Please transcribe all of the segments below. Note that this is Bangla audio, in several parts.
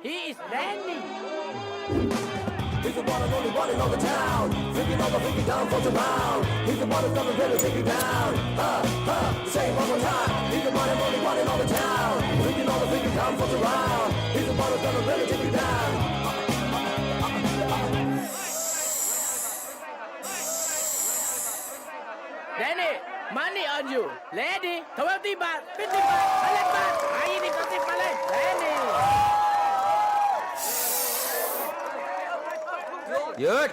He is Danny. He's the one and only one in all the town. Freaking over, freaking down, floats around. He's the one who's gonna really take you down. Say it one more time. He's the one and only one in all the town. Freaking over, freaking down, floats around. He's the one who's gonna really take you down. Danny, money on you. Lady, 20 baht, 50 baht, 100 baht. Hai ini kau tip balik. Danny. หยุด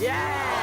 He's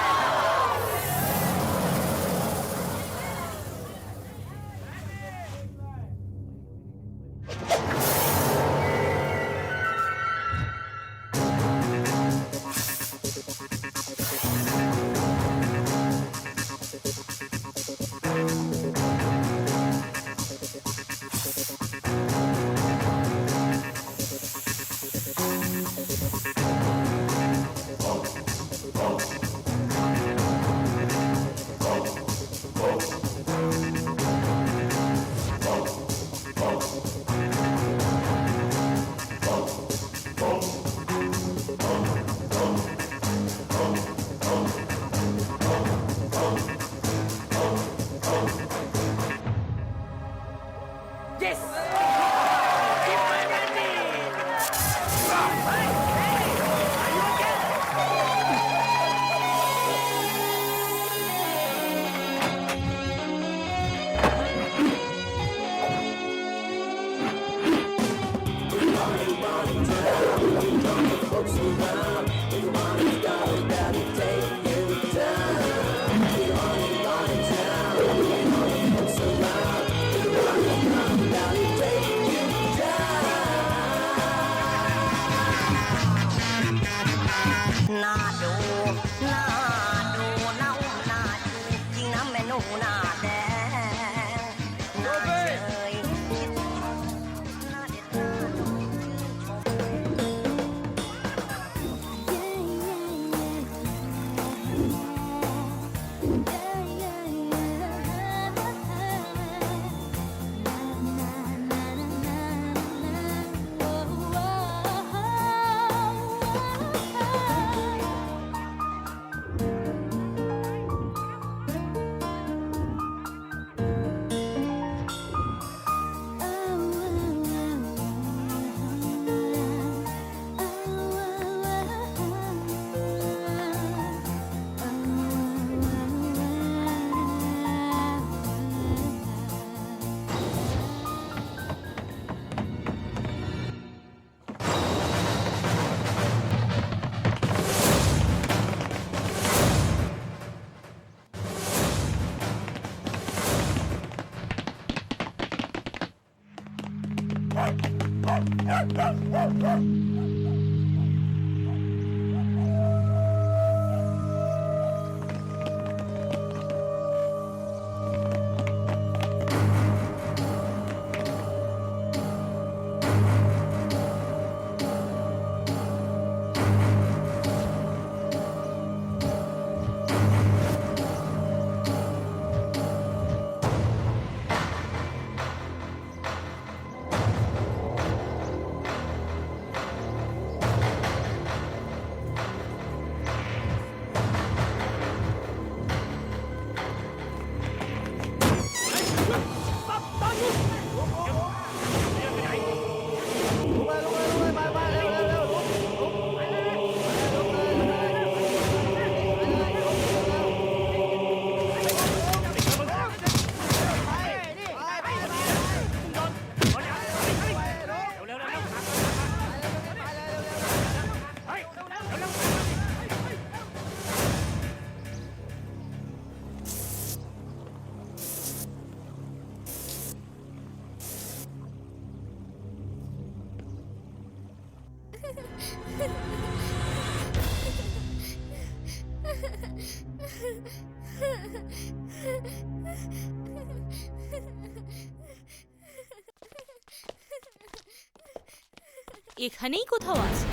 এখানেই কোথাও আছে।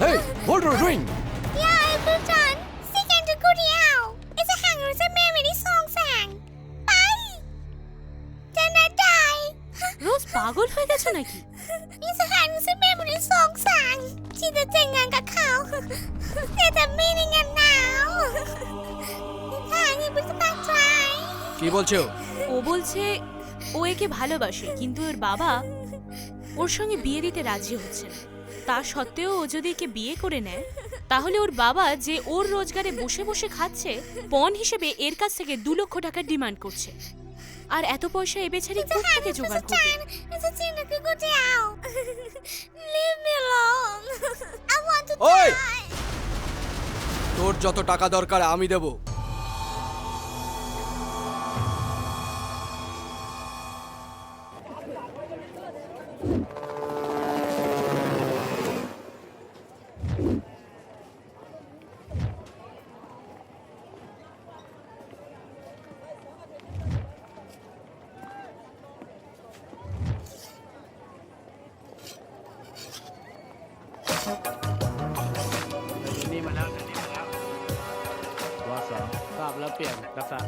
Hey, what are you doing? Yeah, Uncle John. Second to go now. It's a hanger sa memory song sang. Bye. Then I die. রোজ পাগল হয়ে গেছে নাকি? It's a hanger sa memory song sang. ที่จะแต่งงานกับเขาแต่จะไม่ได้งานnow. ทางนี้เป็นตั้งใจ কি বলছো? ও বলছে ও একে ভালোবাসে, কিন্তু ওর বাবা ওর সঙ্গে বিয়ে দিতে রাজি হচ্ছে না। তা সত্ত্বেও ও যদি একে বিয়ে করে নেয়, তাহলে ওর বাবা যে ওর রোজগারে বসে বসে খাচ্ছে, পণ হিসেবে এর কাছ থেকে 2 লক্ষ টাকা ডিমান্ড করছে। আর এত পয়সা এ বেচারি It's a কোথা থেকে hanger জোগাড় sa করবে? time. It's a thing that could go down. Leave me alone. I want to Oi! die. তোর যত টাকা দরকার আমি দেব।นี่มาแล้วนี่มาแล้ววสทราบแล้วเปลี่ยนรับทราบ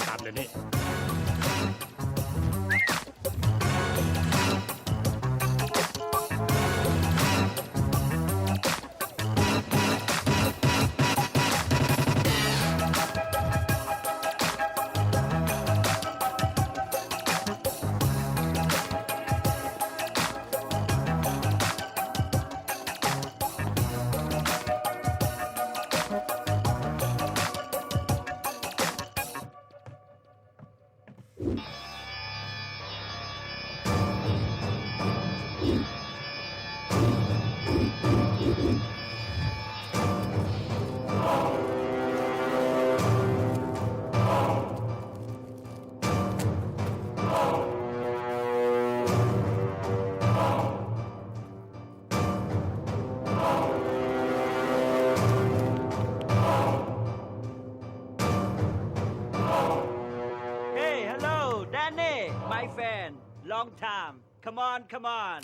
ตามเดี๋ยวนี้ Hey, hello, Danny, my friend. Long time. Come on, come on.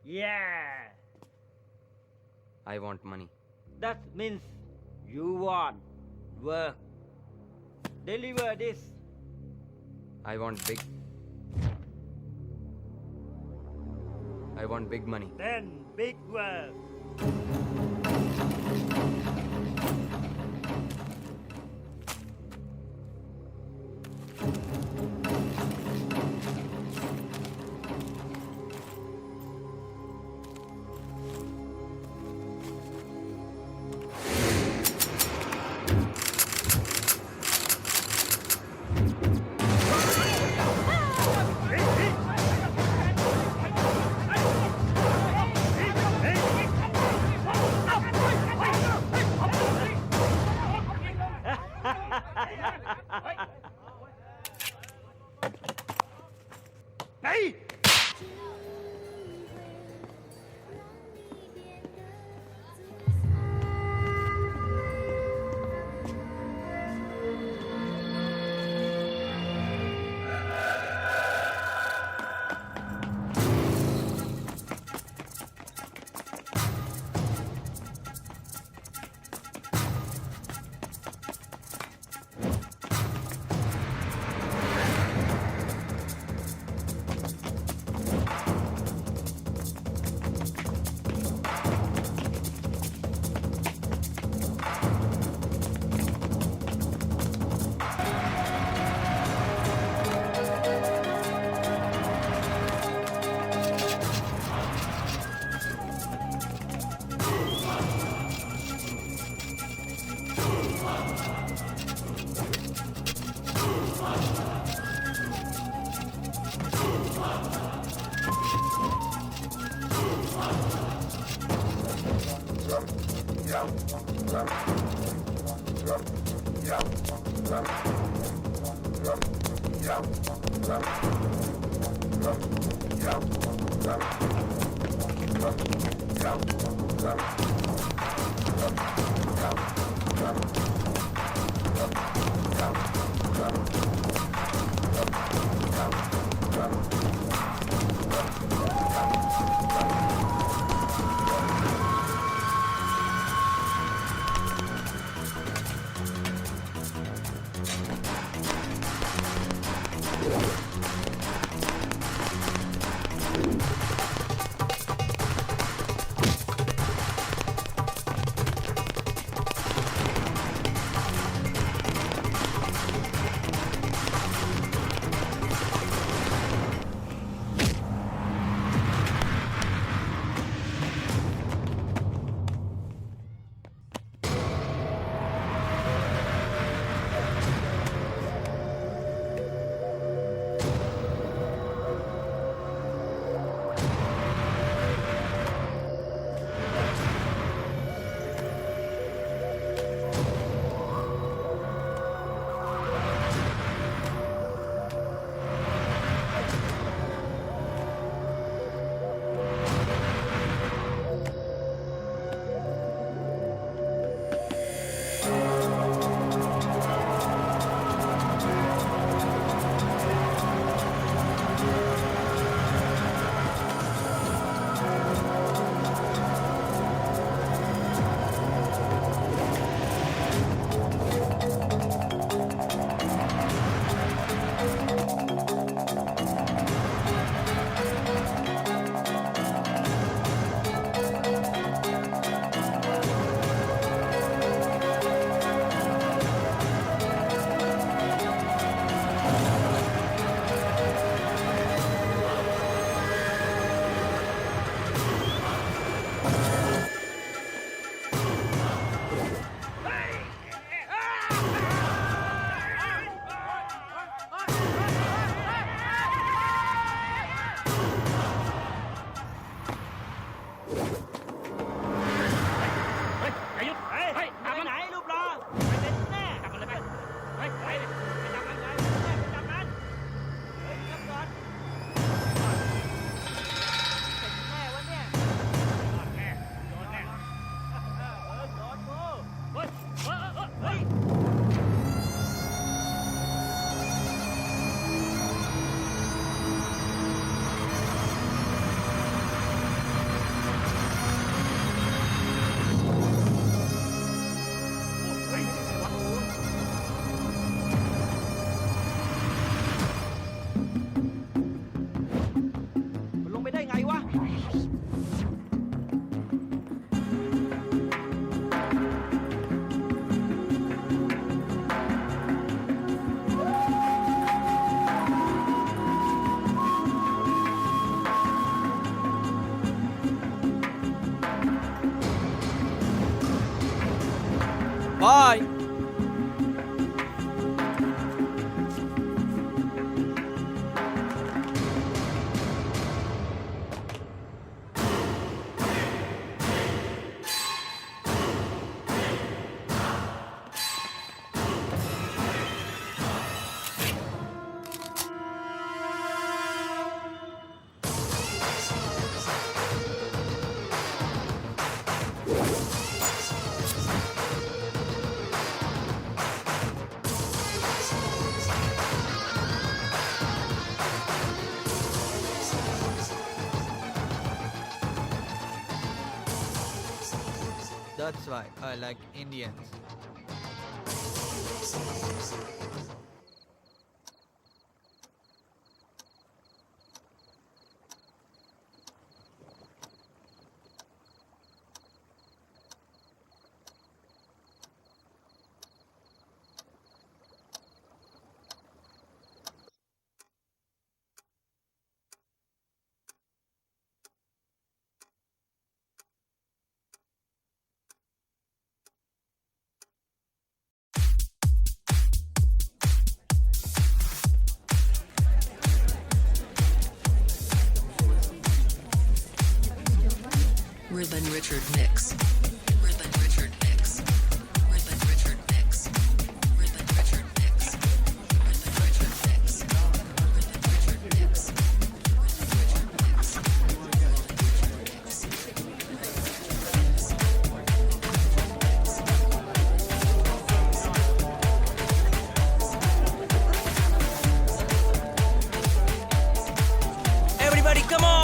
Yeah, I want money. that means you want work. Deliver this. I want big. I want big money. Then big work. มันลงไปได้ไงวะ Bye. That's why I like Indians. Ruben Richard Mix. Everybody, come on!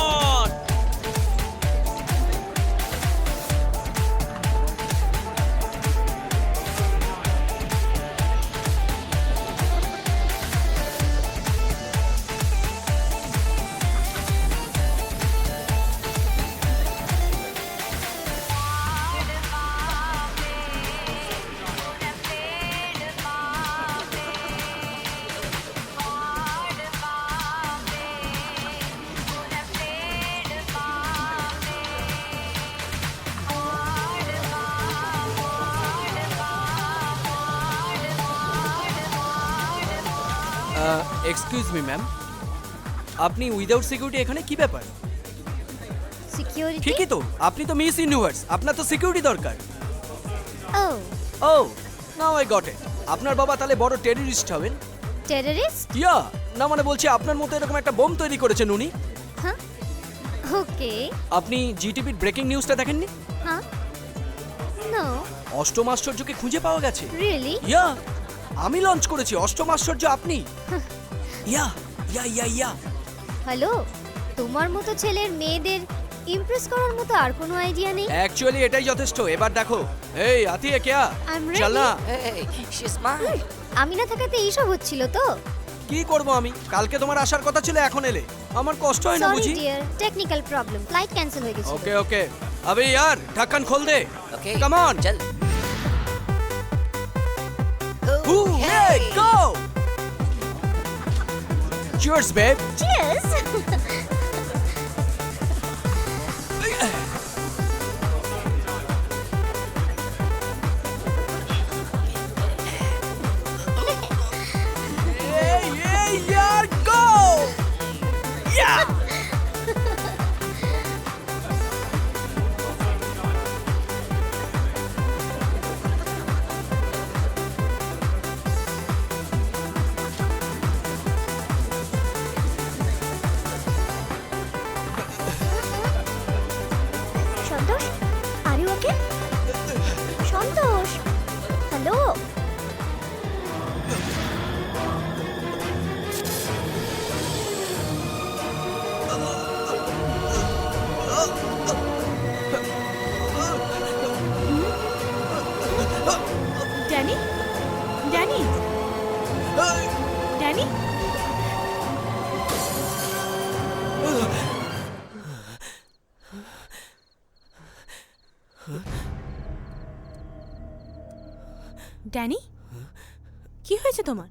Excuse me ma'am, আপনি উইদাউট সিকিউরিটি এখানে কি ব্যাপার? সিকিউরিটি ঠিকই তো, আপনি তো মিস ইউনিভার্স, আপনার তো সিকিউরিটি দরকার। ও ও নাও আই গট ইট। আপনার বাবা তাহলে বড় টেররিস্ট হবেন? টেররিস্ট ইয়া, না মানে বলছি আপনার মতো এরকম একটা বোম তৈরি করেছেন উনি। হ্যাঁ ওকে আপনি জিটিভির ব্রেকিং নিউজটা দেখেননি? হ্যাঁ নো অষ্টম আশ্চর্যকে খুঁজে পাওয়া গেছে। রিয়েলি ইয়া, আমি লঞ্চ করেছি অষ্টম আশ্চর্য আপনি। ইয়া ইয়া ইয়া ইয়া। হ্যালো তোমার মতো ছেলের মেয়েদের ইমপ্রেস করার মতো আর কোনো আইডিয়া নেই? অ্যাকচুয়ালি এটাই যথেষ্ট। এবার দেখো, এই আতিয়ে কেয়া I'm ready. চল না। আমি না থাকাতে এইসব হচ্ছিল তো? কি করব আমি? কালকে তোমার আসার কথা ছিল, এখন এলে। আমার কষ্ট হয় না সরি বুঝি? Dear, technical problem, flight cancel হয়ে গেছে। ओके ओके अबे यार ढक्कन खोल दे। Okay, कम ऑन चल। hey go cheers babe। Cheers hey hey यार go yeah Santosh are you okay? Santosh hello Danny, Danny, Danny, Danny, কি হয়েছে তোমার?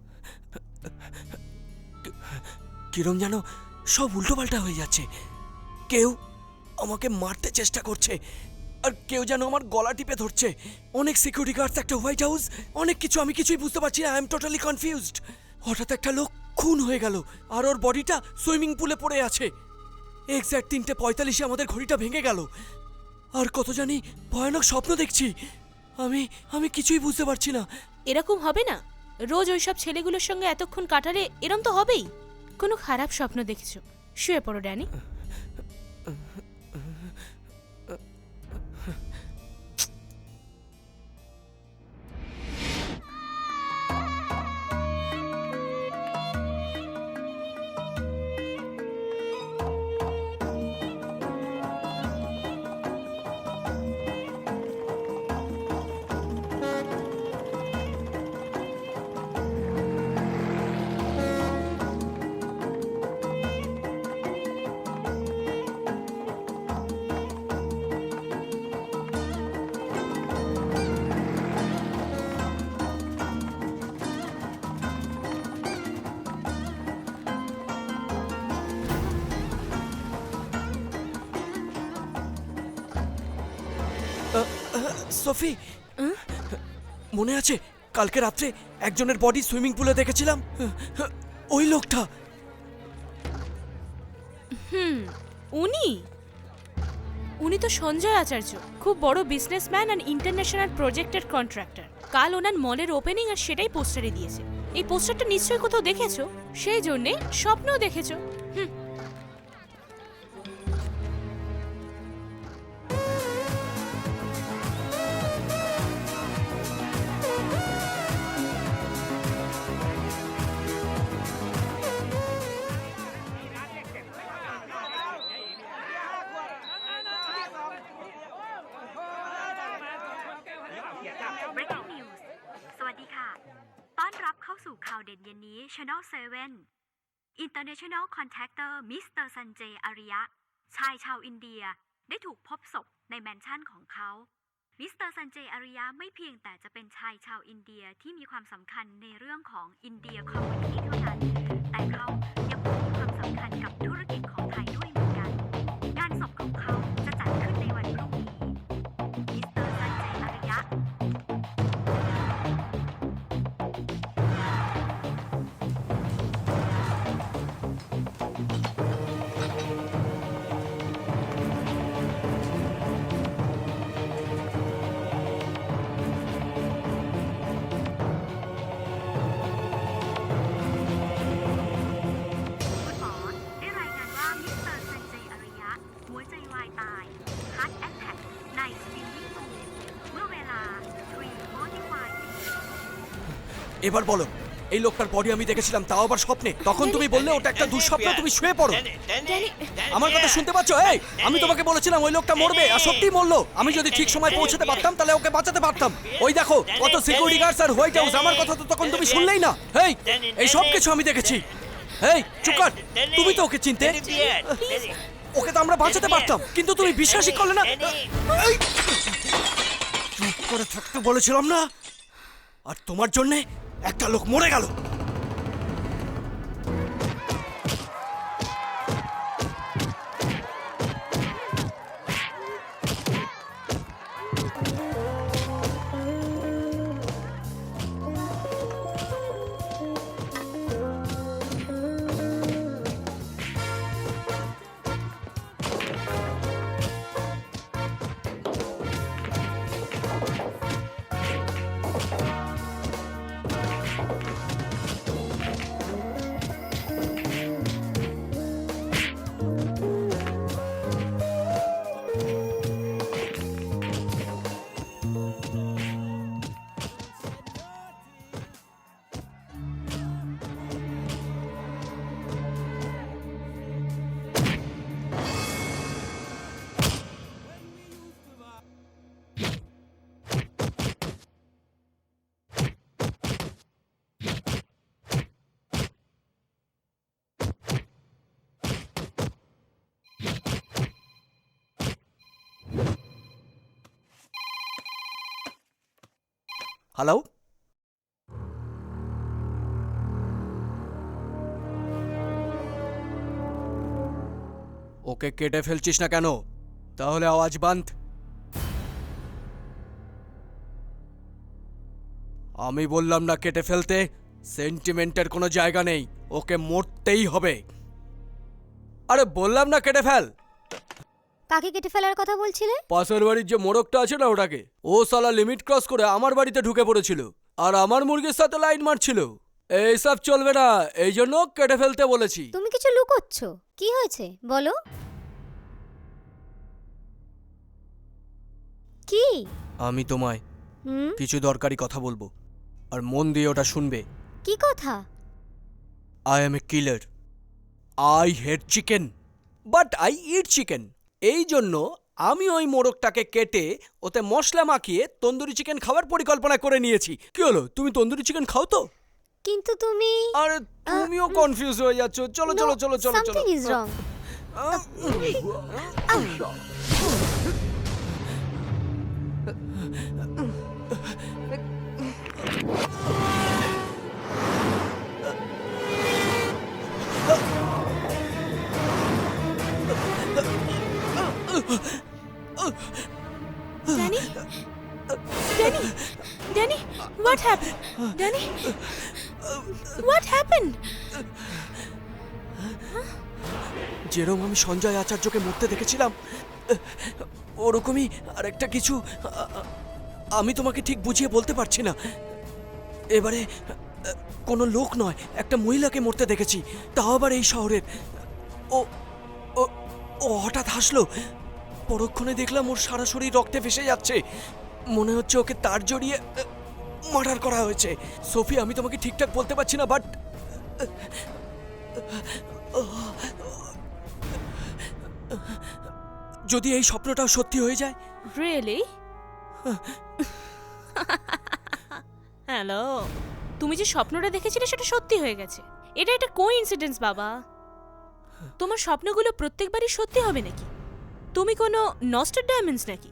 কিরম জানো সব উল্টোপাল্টা হয়ে যাচ্ছে। কেউ আমাকে মারতে চেষ্টা করছে, আর কেউ যেন আমার গলা টিপে ধরছে। অনেক সিকিউরিটি গার্ডস, একটা হোয়াইট হাউস, অনেক কিছু, আমি কিছুই বুঝতে পারছি না। I am totally confused. হঠাৎ একটা লোক খুন হয়ে গেল, আর ওর বডিটা সুইমিং পুলে পড়ে আছে। এক্স্যাক্ট 3:45 আমাদের ঘড়িটা ভেঙে গেল। আর কত জানি ভয়ানক স্বপ্ন দেখছি। আমি কিছুই বুঝতে পারছি না। এরকম হবে না? রোজ ওইসব ছেলেগুলোর সঙ্গে এতক্ষণ কাটালে এরম তো হবেই। কোনো খারাপ স্বপ্ন দেখেছো? শুয়ে পড়ো ড্যানি। সোফি, মনে আছে কালকে রাত্রে একজনের বডি সুইমিং পুলে দেখেছিলাম? ওই লোকটা। উনি উনি তো সঞ্জয় আচার্য, খুব বড় বিজনেসম্যান আর ইন্টারন্যাশনাল প্রজেক্টের কন্ট্রাক্টর। কাল ওনার মলের ওপেনিং আর সেটাই পোস্টারে দিয়েছে। এই পোস্টারটা নিশ্চয়ই কোথাও দেখেছো, সেই জন্যে স্বপ্নও দেখেছো। Breaking News สวัสดีค่ะ ต้อนรับเข้าสู่ข่าวเด่นเย็นนี้ Channel 7 International Contractor Mr. Sanjay Arya ชายชาวอินเดียได้ถูกพบศพในแมนชั่นของเขา มิสเตอร์ซันเจย์อาริยะไม่เพียงแต่จะเป็นชายชาวอินเดียที่มีความสำคัญในเรื่องของอินเดียคอมมูนิตี้เท่านั้น แต่เขายังมีความสำคัญกับธุรกิจของไทยด้วยเหมือนกัน งานศพของเขาจะจัดขึ้นในวันพรุ่งนี้ มิสเตอร์ซันเจย์อาริยะ คุณหมอได้รายงานว่ามิสเตอร์ซันเจย์อาริยะหัวใจวายตาย Heart Attack ในสวิมมิ่งพูลเมื่อเวลา 3:45 এবার বলো, এই লোকটার বডি আমি দেখেছিলাম, তাও আবার স্বপ্নে। তখন তুমি বললে ওটা একটা দুঃস্বপ্ন, তুমি শুয়ে পড়ো। আমার কথা শুনতে পাচ্ছ? এই, আমি তোমাকে বলেছিলাম ওই লোকটা মরবে, আর সত্যিই মরলো। আমি যদি ঠিক সময় পৌঁছাতে পারতাম তাহলে ওকে বাঁচাতে পারতাম। ওই দেখো কত সিকিউরিটি গার্ডস আর হোয়াইট হাউস, আমার কথা তো তখন তুমি শুনলেই না। এই সব কিছু আমি দেখেছি। এই চুপ কর, তুমি তো ওকে চিনতে। ওকে তো আমরা বাঁচাতে পারতাম, কিন্তু তুমি বিশ্বাসই করলে না। এই, চুপ করে থাকতে বলেছিলাম না? আর তোমার জন্যে একটা লোক মরে গেল। হ্যালো, ওকে কেটে ফেলছিস না কেন? তাহলে আওয়াজ বন্ধ। আমি বললাম না কেটে ফেলতে? সেন্টিমেন্টের কোনো জায়গা নেই, ওকে মরতেই হবে। আরে বললাম না কেটে ফেল। কাকে কেটে ফেলার কথা বলছিলে? পাশের বাড়ির যে মোরগটা আছে না, ওটাকে। ও সালা লিমিট ক্রস করে আমার বাড়িতে ঢুকে পড়েছিল আর আমার মুরগির সাথে লাইন মারছিল। এইসব চলবে না, এই জন্য কেটে ফেলতে বলেছি। তুমি কিছু লুকোচ্ছ, কি হয়েছে বলো? কি? আমি তোমায় কিছু দরকারি কথা বলবো, আর মন দিয়ে ওটা শুনবে। কি কথা? I M A killer. I hate chicken, but I eat chicken. এই জন্য আমি ওই মোরগটাকে কেটে ওতে মশলা মাখিয়ে তন্দুরি চিকেন খাওয়ার পরিকল্পনা করে নিয়েছি। কি হলো, তুমি তন্দুরি চিকেন খাও তো? কিন্তু তুমি আরে তুমিও কনফিউজ হয়ে যাচ্ছ। চলো চলো চলো চলো চলো। Something is wrong. Danny? Danny? Danny? What happened? Danny? What happened? যেরকম আমি সঞ্জয় আচার্যকে মরতে দেখেছিলাম, ওরকমই আরেকটা কিছু আমি তোমাকে ঠিক বুঝিয়ে বলতে পারছি না। এবারে কোনো লোক নয়, একটা মহিলাকে মরতে দেখেছি, তাও আবার এই শহরের। ও ও ও হঠাৎ হাসলো, পরক্ষণে দেখলাম ওর সারা শরীর রক্তে ভেসে যাচ্ছে। মনে হচ্ছে ওকে তার জড়িয়ে মার্ডার করা হয়েছে। সোফি, আমি তোমাকে ঠিকঠাক বলতে পারছি না, বাট যদি এই স্বপ্নটাও সত্যি হয়ে যায়। রিয়েলি? হ্যালো, তুমি যে স্বপ্নটা দেখেছিলে সেটা সত্যি হয়ে গেছে। এটা একটা কোইন্সিডেন্স বাবা। তোমার স্বপ্নগুলো প্রত্যেকবারই সত্যি হবে নাকি? তুমি কোনো নস্ট্রাডামাস নাকি,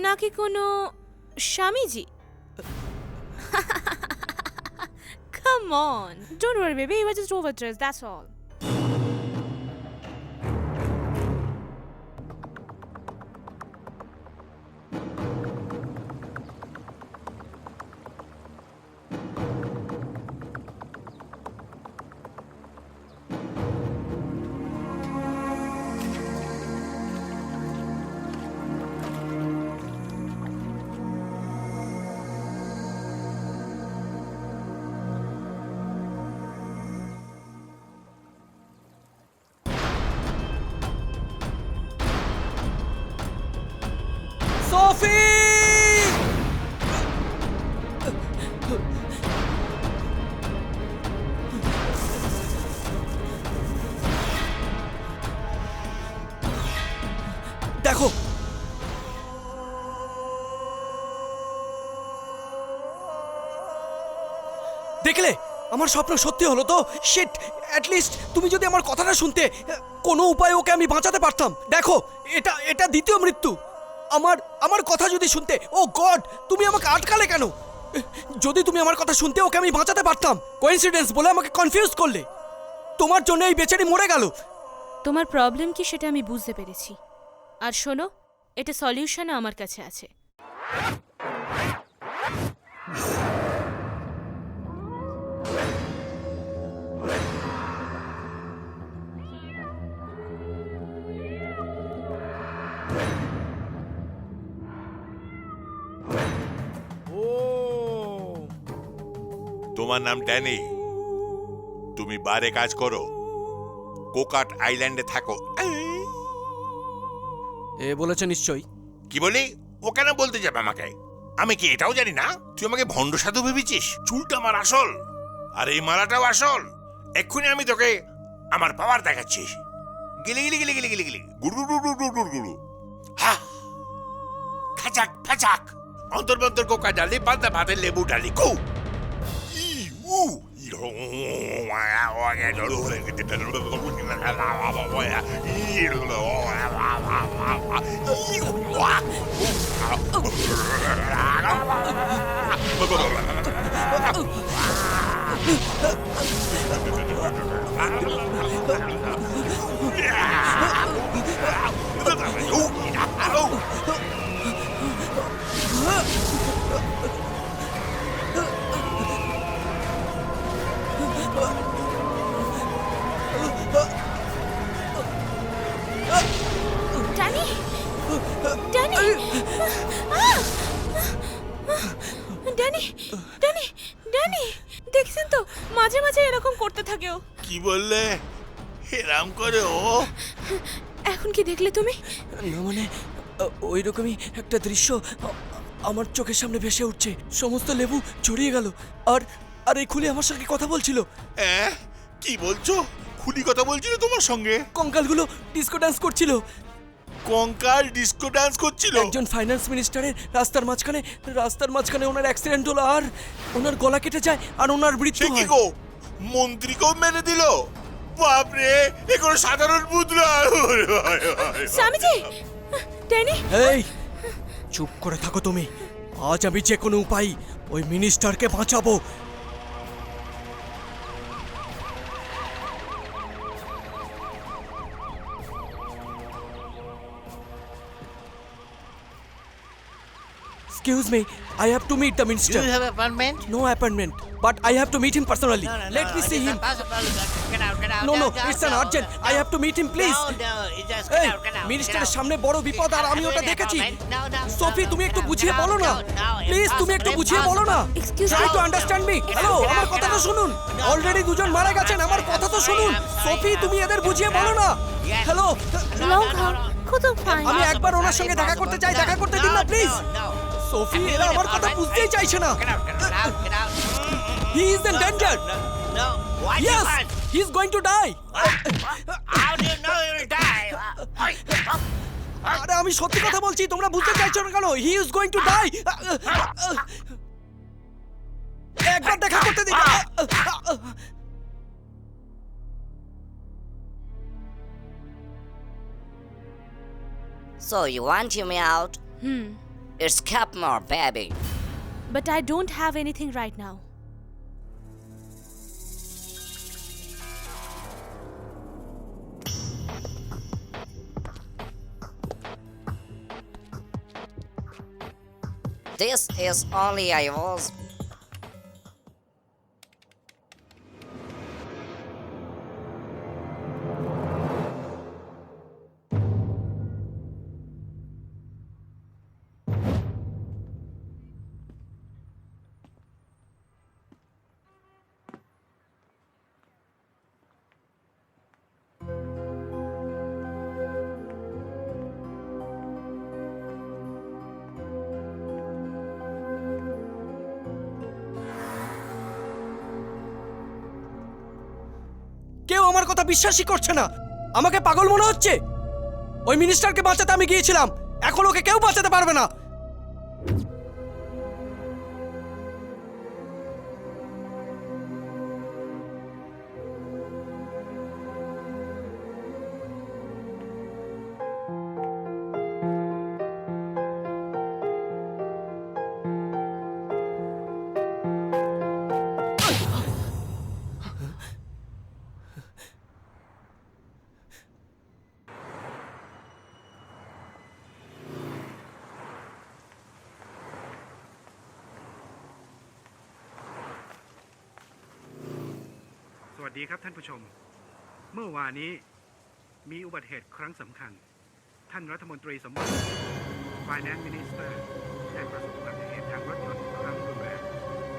নাকি কোনো Swamiji? Come on, don't worry baby, it was just overdressed, that's all. Sophie! দেখো, দেখলে আমার স্বপ্ন সত্যি হলো তো। শিট, অ্যাটলিস্ট তুমি যদি আমার কথাটা শুনতে, কোনো উপায়ে ওকে আমি বাঁচাতে পারতাম। দেখো, এটা এটা দ্বিতীয় মৃত্যু। আমার কথা যদি শুনতে। ও গড, তুমি আমাকে আটকালে কেন? যদি তুমি আমার কথা শুনতে, ওকে আমি বাঁচাতে পারতাম। কোইন্সিডেন্স বলে আমাকে কনফিউজ করলে। তোমার জন্য এই বেচারি মরে গেল। তোমার প্রবলেম কি সেটা আমি বুঝতে পেরেছি। আর শোনো, এটা সলিউশন আমার কাছে আছে। তোমার নাম ড্যানি, তুমি বারে কাজ করো, কোকাট আইল্যান্ডে থাকো। এ বলেছে নিশ্চয়ই। কি বলি? ও কেন বলতে যাবে আমাকে? আমি কি এটাও জানি না? তুই আমাকে ভণ্ড সাধু ভেবেছিস? চুলটা আমার আসল, আর এই মালাটাও আসল। এক্ষুনি আমি তোকে আমার পাওয়ার দেখাচ্ছি। গিলি গিলি গিলি গিলি গিলি গিলি গুরু গুরু গুরু গুরু গুরু, হা খাচাক ফাচাক, অন্তর্বন্তর কোকা ডালি, পান্তা ভাতের লেবু ডালি, কু Danny, Danny, Danny, Danny, Danny, দেখছেন তো মাঝে মাঝে এরকম করতে থাকে ও। কি বললে? এরাম করে ও? এখন কি দেখলে তুমি? না মানে, ওই রকমই একটা দৃশ্য আমার চোখের সামনে ভেসে উঠছে। সমস্ত লেবু ছড়িয়ে গেল, আর আর এই খুলি আমার সঙ্গে কথা বলছিল। কি বলছো? খুলি কথা বলছিল তোমার সঙ্গে? কঙ্কালগুলো ডিস্কো ডান্স করছিল। কঙ্কাল ডিস্কো ডান্স করছিল? একজন ফাইন্যান্স মিনিস্টারের রাস্তার মাঝখানে ওনার অ্যাক্সিডেন্ট হলো, আর ওনার গলা কেটে যায়, আর ওনার মৃত্যু সে কি হয়। গো, মন্ত্রীকেও মেরে দিল? বাপরে, এ কোনো সাধারণ ভূত নয়। স্বামীজি, ড্যানি, এই চুপ করে থাকো তুমি। আজ আমি যে কোনো উপায় ওই মিনিস্টারকে বাঁচাবো। Excuse me, I have to meet the Do minister. you have appointment? No appointment, but I have to meet him personally. Let me see him. Get out, get out. No, no, get out, it's an no, urgent. no. I have to meet him, please. No, no, it's just এই get out, get out. মিনিস্টারের সামনে বড় বিপদ আর আমি ওটা দেখেছি। সোফি তুমি একটু বুঝিয়ে বলো না প্লিজ, তুমি একটু বুঝিয়ে বলো না। Excuse try me. To understand me. Hello, আমার কথা তো শুনুন। অলরেডি দুজন মারা গেছেন, আমার কথা তো শুনুন। সোফি তুমি এদের বুঝিয়ে বলো না। হ্যালো, লঙ্ঘন কোথাও পাই আমি একবার ওনার সঙ্গে দেখা করতে চাই, দেখা করতে দিন না প্লিজ। সোফি এরা আমার কথা বুঝতেই চাইছে না। He is in danger. No, what do you yes, want? He is going to die. How do you know you'll die? আরে আমি সত্যি কথা বলছি, তোমরা বুঝতে চাইছো না কেন? He is going to die. একবার দেখা করতে দিন। So you want me out? It's Capmore, baby. But I don't have anything right now. This is only I was. কেউ আমার কথা বিশ্বাসই করছে না। আমাকে পাগল মনে হচ্ছে। ওই মিনিস্টারকে বাঁচাতে আমি গিয়েছিলাম, এখন ওকে কেউ বাঁচাতে পারবে না।สวัสดีครับท่านผู้ชม เมื่อวานนี้มีอุบัติเหตุครั้งสำคัญ ท่านรัฐมนตรีสมบัติ Finance Minister ได้ประสบอุบัติเหตุทางรถยนต์ครั้งรุนแรง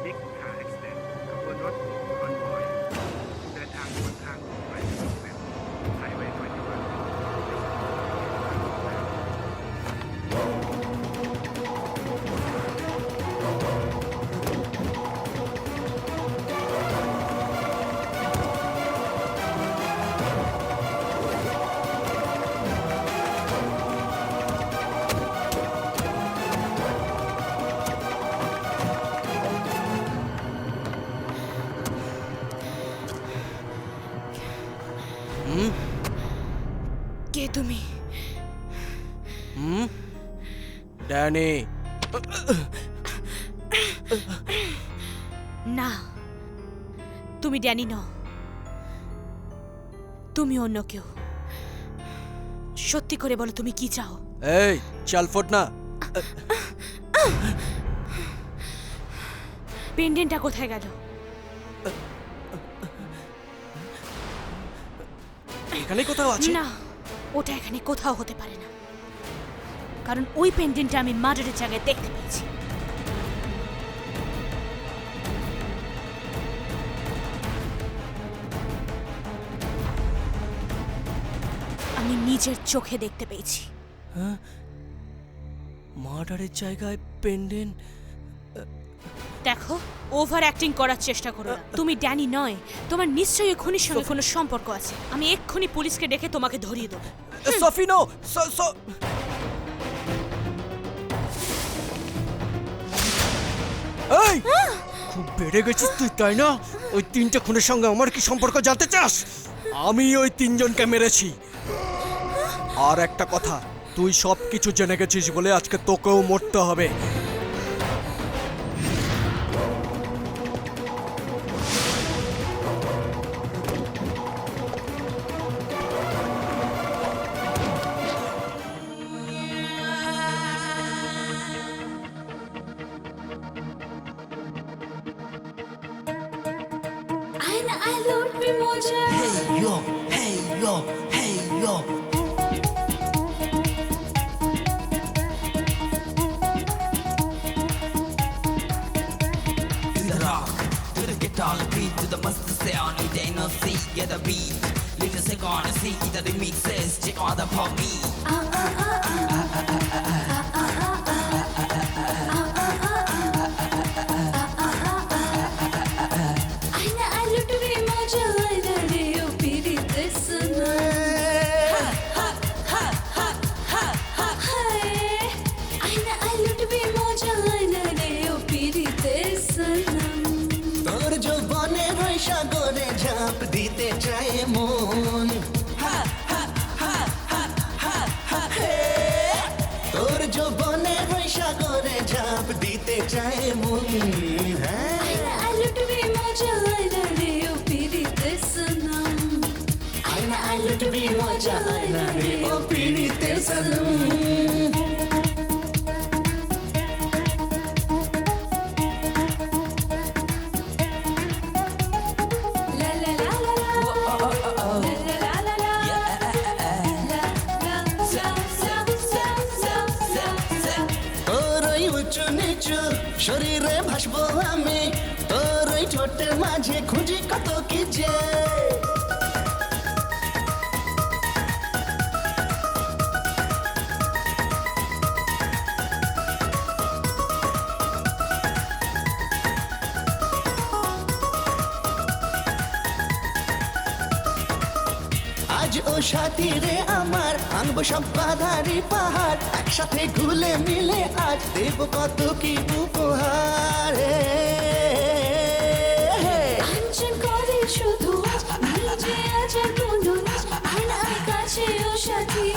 Big Car Accident ขบวนรถคอนวอยเดินทางบนทางหลวงหมายเลข11ไฮเวย์21 কে তুমি? ড্যানি, না, তুমি ড্যানি নও, তুমি অন্য কেউ। সত্যি করে বলো তুমি কি চাও? এই চাল ফোট না। পেন্ডেন্টটা কোথায় গেল? এখানে কোথাও আছে? না, ওটা এখানে কোথাও হতে পারে না, কারণ ওই পেন্ডেন্টটা আমি মার্ডারের জায়গায় দেখতে পেয়েছি। আমি নিজের চোখে দেখতে পেয়েছি। মার্ডারের জায়গায় পেন্ডেন্ট? দেখো, ওভার অ্যাক্টিং করার চেষ্টা করো না। তুমি ড্যানি নয়, তোমার নিশ্চয়ই খুনির সঙ্গে কোনো সম্পর্ক আছে। আমি এক্ষুনি পুলিশকে ডেকে তোমাকে ধরিয়ে দেবো। সফি নো, এই খুব বেড়ে গেছিস তুই, তাই না? ওই তিনটে খুনের সঙ্গে আমার কি সম্পর্ক জানতে চাস? আমি ওই তিনজনকে মেরেছি। আর একটা কথা, তুই সব কিছু জেনে গেছিস বলে আজকে তোকেও মরতে হবে। আয়না আই লুটবি মজা আয়না আই লুটবি মজা আয়না রে ও পিরিতে সনা আয়না আই লুটবি মজা আয়না রে ও পিরিতে সনম তোর যৌবনের ওই সাগরে ঝাঁপ দিতে চায় মন তোর যৌবনের ওই সাগরে ঝাঁপ দিতে চায় মন আয়না আই লুটবি মজা আয়না রে ও পিরিতে সনম আয়না আই লুটবি মজা আয়না রে ও পিরিতে সনম লা লা লা লা লা লা লা লা তোর ওই উঁচু নিচু শরীরে ভাসবো আমি তোর ওই ঠোঁটের মাঝে খুঁজি কত কি যে আজ ও সাথী রে আমার আনবো সব বাধারি পাহাড় একসাথে ঘুলে মিলে আজ দেব কত কি উপহার কাঞ্চন করে শুধু নিজে আচার বন্ধু আয়নার কাছে ও সাথী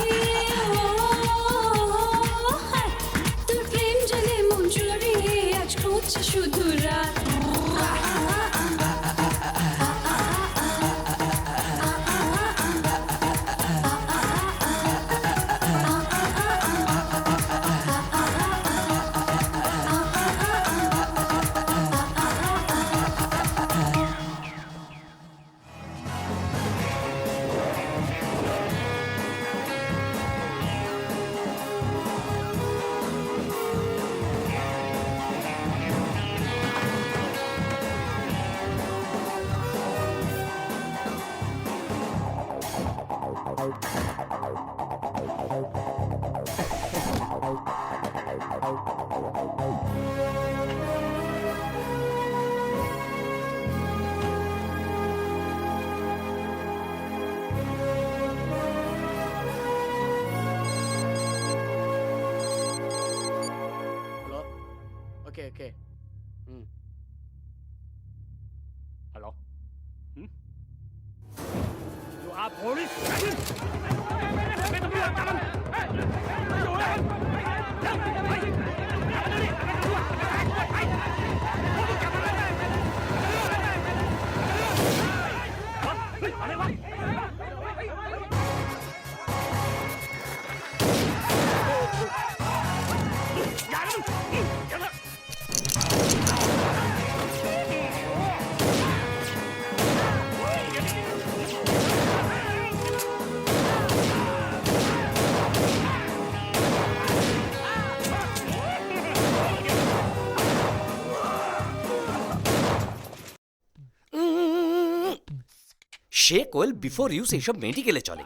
তোর প্রেম জলে মন জড়িয়ে আজ খুঁজছে শুধু রাত Hello? Okay, okay. Hello? You are police? সে কোয়েল বিফোর ইউজ এইসব মেডিকেলে চলে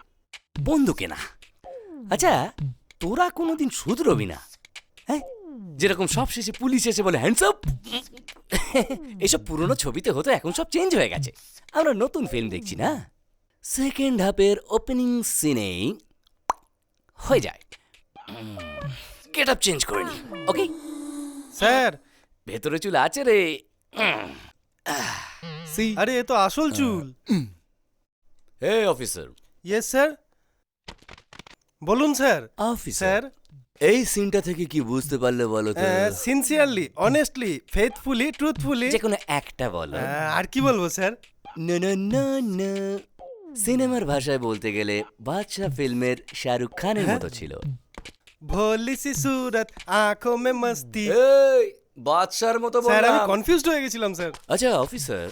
বন্দুকে না। আচ্ছা তোরা কোনোদিন শুধরবি না, হ্যাঁ? যেরকম সব শেষে পুলিশ এসে বলে হ্যান্ডস আপ, এইসব পুরনো ছবিতে হতো, এখন সব চেঞ্জ হয়ে গেছে। আমরা নতুন ফিল্ম দেখছি না, সেকেন্ড হাফের ওপেনিং সিনেই হয়ে যায় গেট আপ চেঞ্জ করে নি। ওকে স্যার, ভেতরে চুল আছে রে। আরে এ তো আসল চুল। হে অফিসার। ইয়েস স্যার, বলুন স্যার। অফিসার, এই সিনটা থেকে কি বুঝতে পারলে বলো তো? সিনসিয়ারলি, অনেস্টলি, ফেথফুলি, ট্রুথফুলি, যে কোনো একটা বলো। আর কি বলবো স্যার? না না না না, সিনেমার ভাষায় বলতে গেলে বাদশা ফিল্মের শাহরুখ খানের মতো ছিল। ভোলি সি সুরত আঁখো মে মস্তি। এই বাদশার মতো স্যার আমি বললাম। কনফিউজড হয়ে গেছিলাম স্যার। আচ্ছা অফিসার,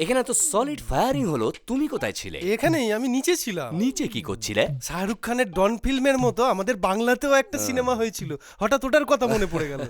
এখানে তো সলিড ফায়ারিং হলো, তুমি কোথায় ছিলে? এখানেই, আমি নিচে ছিলাম। নিচে কি করছিলে? শাহরুখ খানের ডন ফিল্মের মতো আমাদের বাংলাতেও একটা সিনেমা হয়েছিল, হঠাৎ ওটার কথা মনে পড়ে গেল।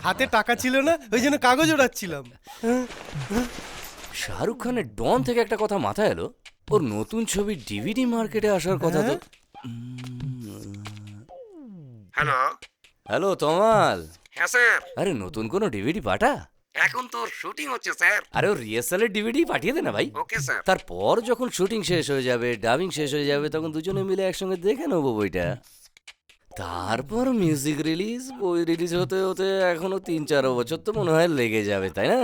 হাতে টাকা ছিল না, ওই জন্য কাগজ ওড়াচ্ছিলাম। শাহরুখ খানের ডন থেকে একটা কথা মাথায় এলো, ওর নতুন ছবি ডিভিডি মার্কেটে আসার কথা তো। হ্যালো হ্যালো তমাল। হ্যাঁ স্যার। আরে নতুন কোনো ডিভিডি পাঠা। এখন তো শুটিং হচ্ছে স্যার। আরে ও রিহার্সালের ডিভিডি পাঠিয়ে দে না ভাই। Okay sir. তারপর যখন শুটিং শেষ হয়ে যাবে, ডাবিং শেষ হয়ে যাবে, তখন দুজনে মিলে একসঙ্গে দেখে নেবো বইটা। তারপর মিউজিক রিলিজ, বই রিলিজ হতে হতে এখনো 3-4 বছর তো মনে হয় লেগে যাবে, তাই না?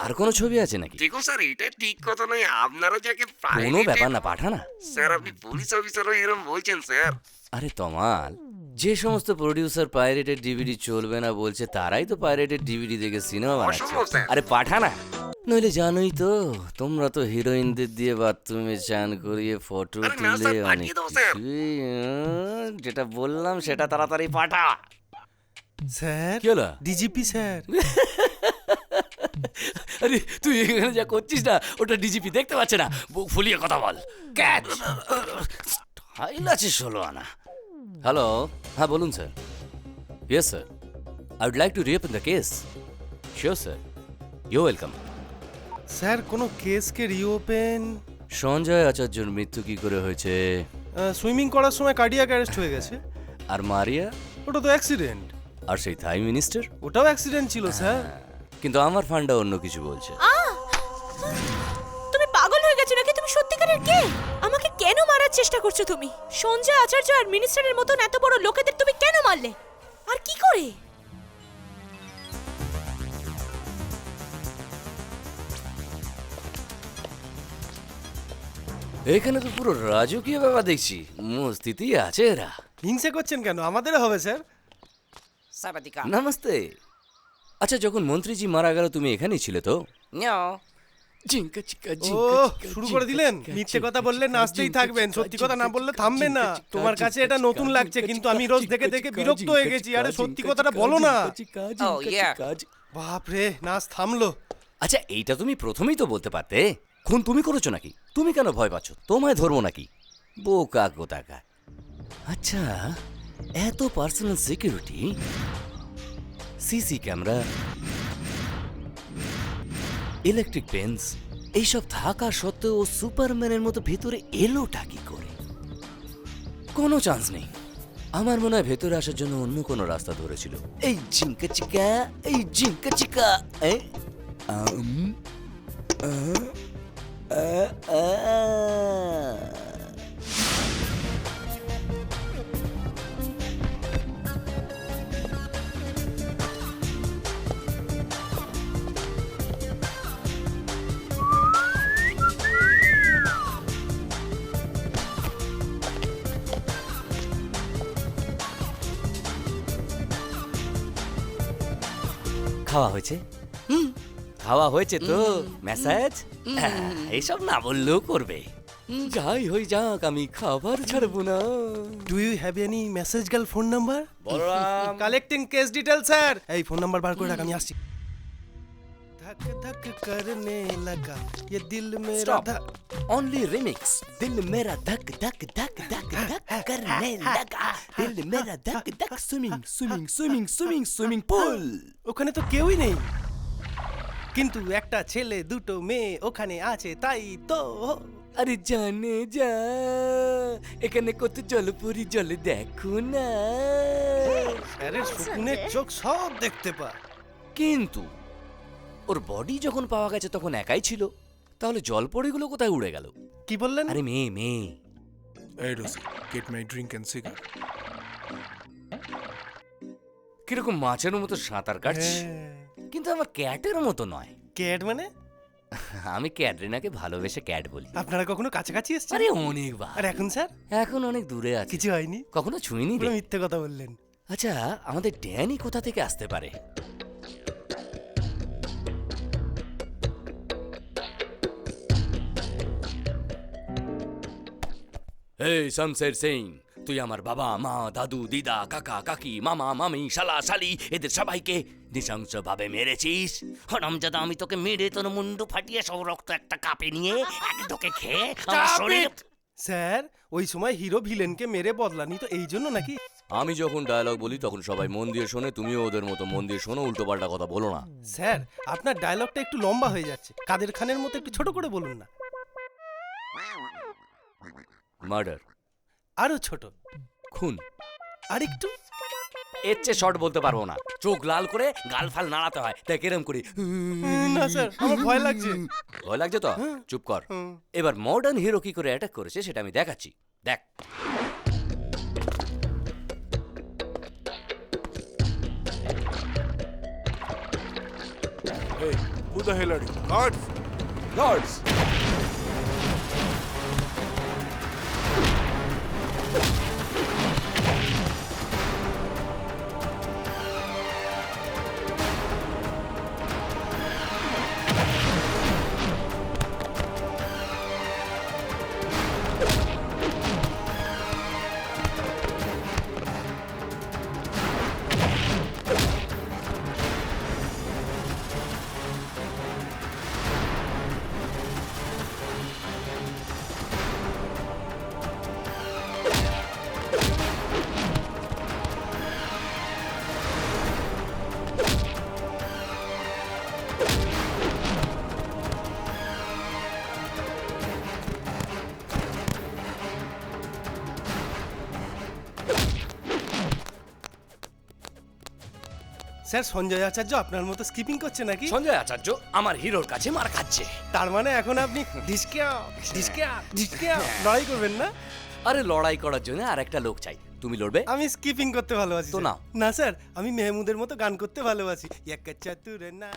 আর কোনো ছবি আছে নাকি? দেখুন স্যার, এটা ঠিক কথা নয়। আপনারা যাকে কোনো ব্যাপার না, পাঠা না। স্যার আপনি পুলিশ অফিসারও এরকম বলছেন স্যার। আরে তমাল, যে সমস্ত প্রডিউসার পাইরেটেড ডিভিডি চলবে না বলছে, তারাই তো পাইরেটেড ডিভিডি দেখে সিনেমা বানাচ্ছে। আরে পাঠা না, নইলে জানোই তো তোমরা তো হিরোইনদের দিয়ে বাথরুমে চান করিয়ে ফটো তুলে অনেক কিছুই, যেটা বললাম সেটা তাড়াতাড়ি পাঠা। স্যার, কি হলো? DGP sir. আরে তুই এখানে যা করছিস না, ওটা ডিজিপি দেখতে পাচ্ছে না। বুক ফুলিয়ে কথা বল। ক্যাচ স্টাইল আছে 16 আনা। হ্যালো, হ্যাঁ বলুন sir. Yes sir, I would like to reopen the case. Sure sir, you welcome. Sir, কোনো কেসকে রিওপেন? সঞ্জয় আচার্যর মৃত্যু কি করে হয়েছে? সুইমিং করার সময় কার্ডিয়াক অ্যারেস্ট হয়ে গেছে। আর মারিয়া? ওটা তো অ্যাক্সিডেন্ট। আর সেই থাই মিনিস্টার? ওটাও অ্যাক্সিডেন্ট ছিল স্যার। কিন্তু আমার ফান্ডা অন্য কিছু বলছে। তুমি পাগল হয়ে গেছো নাকি? তুমি সত্যিকারের কে? আমাকে কেন মারার চেষ্টা করছো তুমি? সঞ্জয় আচার্য আর মিনিস্টারের মতন এত বড় লোকেদের তুমি কেন মারলে? আর কি করে? এখানে তো পুরো রাজকীয় ব্যাপার দেখছি, মস্তিতেই আছে এরা। হিংসে করছেন কেন? আমাদেরও হবে স্যার। নমস্তে। আচ্ছা, যখন মন্ত্রীজি মারা গেল তুমি এখানেই ছিলে তো? শুরু করে দিলেন। মিথ্যে কথা বললে নাচতেই থাকবেন, সত্যি কথা না বললে থামবেন না। তোমার কাছে এটা নতুন লাগছে, কিন্তু আমি রোজ দেখে দেখে বিরক্ত হয়ে গেছি। আরে সত্যি কথাটা বলো না। বাপ রে, নাচ থামলো। আচ্ছা, এইটা তুমি প্রথমেই তো বলতে পারতে। খুন তুমি করেছো নাকি? তুমি কেন ভয় পাচ্ছ? তোমায় ধরবো নাকি? বোকা কোথাকার। আচ্ছা, এত personal security, CC camera, electric fence, এইসব থাকা সত্ত্বেও ও সুপারম্যানের মতো ভেতরে এলোটা কি করে? কোনো চান্স নেই। আমার মনে হয় ভেতরে আসার জন্য অন্য কোনো রাস্তা ধরেছিল। এই জিঙ্কা চিকা, এই জিঙ্কা চিকা। খাওয়া হয়েছে? খাওয়া হয়েছে তো? মেসেজ এইসব না বললেও করবে। যাই হই যাক, আমি খাবার ছাড়বো না। Do you have any message girl phone number? Balram, collecting case detail sir. এই ফোন নাম্বার বার করে রাখ, আমি আসছি। ধক ধক করনে লাগা ये दिल मेरा only remix। दिल मेरा धक धक धक धक धक करने लगा, दिल मेरा धक धक swimming swimming swimming swimming swimming pool। ওখানে তো কেউই নেই, কিন্তু একটা ছেলে দুটো মেয়ে ওখানে আছে, তাই তো। আরে জানে যা, এখানে কত জলপুরি, জলে দেখো না। আরে সুকুনের চোখ সব দেখতে পায়। কিন্তু ওর বডি যখন পাওয়া গেছে তখন একাই ছিল, তাহলে জলপরিগুলো কোথায় উড়ে গেল? কি বললেন? আরে মেয়ে মেয়ে। এই Rosie, get my drink and cigar. কিরকম মাছের মতো সাঁতার কাটছে, কিন্তু আমার ক্যাটের মতো নয়। ক্যাট মানে? আমি ক্যাটরিনাকে ভালোবেসে ক্যাট বলি। আপনারা কখনো কাছাকাছি এসেছেন? আরে অনেকবার। আর এখন স্যার? এখন অনেক দূরে আছে। কিছু হয়নি? কখনো ছুঁইনি পুরো রে। মিথ্যে কথা বললেন। আচ্ছা, আমাদের ড্যানি কোথা থেকে আসতে পারে? এই শমশের সিং, তুই আমার বাবা, মা, দাদু, দিদা, কাকা, কাকি, মামা, মামি, শালা, শালি এদের সবাইকে নৃশংসভাবে মেরেছিস। হারামজাদা, আমি তোকে মেরে তোর মুন্ডু ফাটিয়ে সব রক্ত একটা কাপে নিয়ে এক ঢোকে খেয়ে আমার শরীর। স্যার, ওই সময় হিরো ভিলেনকে মেরে বদলানি তো এই জন্য নাকি? আমি যখন ডায়লগ বলি তখন সবাই মন দিয়ে শোনে, তুমিও ওদের মতো মন দিয়ে শোনো, উল্টোপাল্টা কথা বলো না। স্যার, আপনার ডায়লগটা একটু লম্বা হয়ে যাচ্ছে। কাদের খানের মতো একটু ছোট করে বলুন না। মার্ডার, আরো ছোট। খুন, আর একটু। এর চেয়ে শর্ট বলতে পারবো না। চোখ লাল করে গাল ফাল নাড়াতে হয়, তাই কেরম করি। না স্যার, আমার ভয় লাগছে। ভয় লাগছে তো? চুপ কর। এবার মডার্ন হিরো কি করে অ্যাটাক করেছে সেটা আমি দেখাচ্ছি, দেখ। Hey, who the hell are you? Guards! Guards! Sir, Sanjay Acharya আপনার মতো স্কিপিং করছে নাকি? সঞ্জয় আচার্য আমার হিরোর কাছে মার খাচ্ছে। তার মানে এখন আপনি লড়াই করবেন না? আরে লড়াই করার জন্য আর একটা লোক চাই, তুমি লড়বে? আমি স্কিপিং করতে ভালোবাসি তো স্যার। নাও। না স্যার, আমি মেহমুদের মতো গান করতে ভালোবাসি। এক চাতুর না।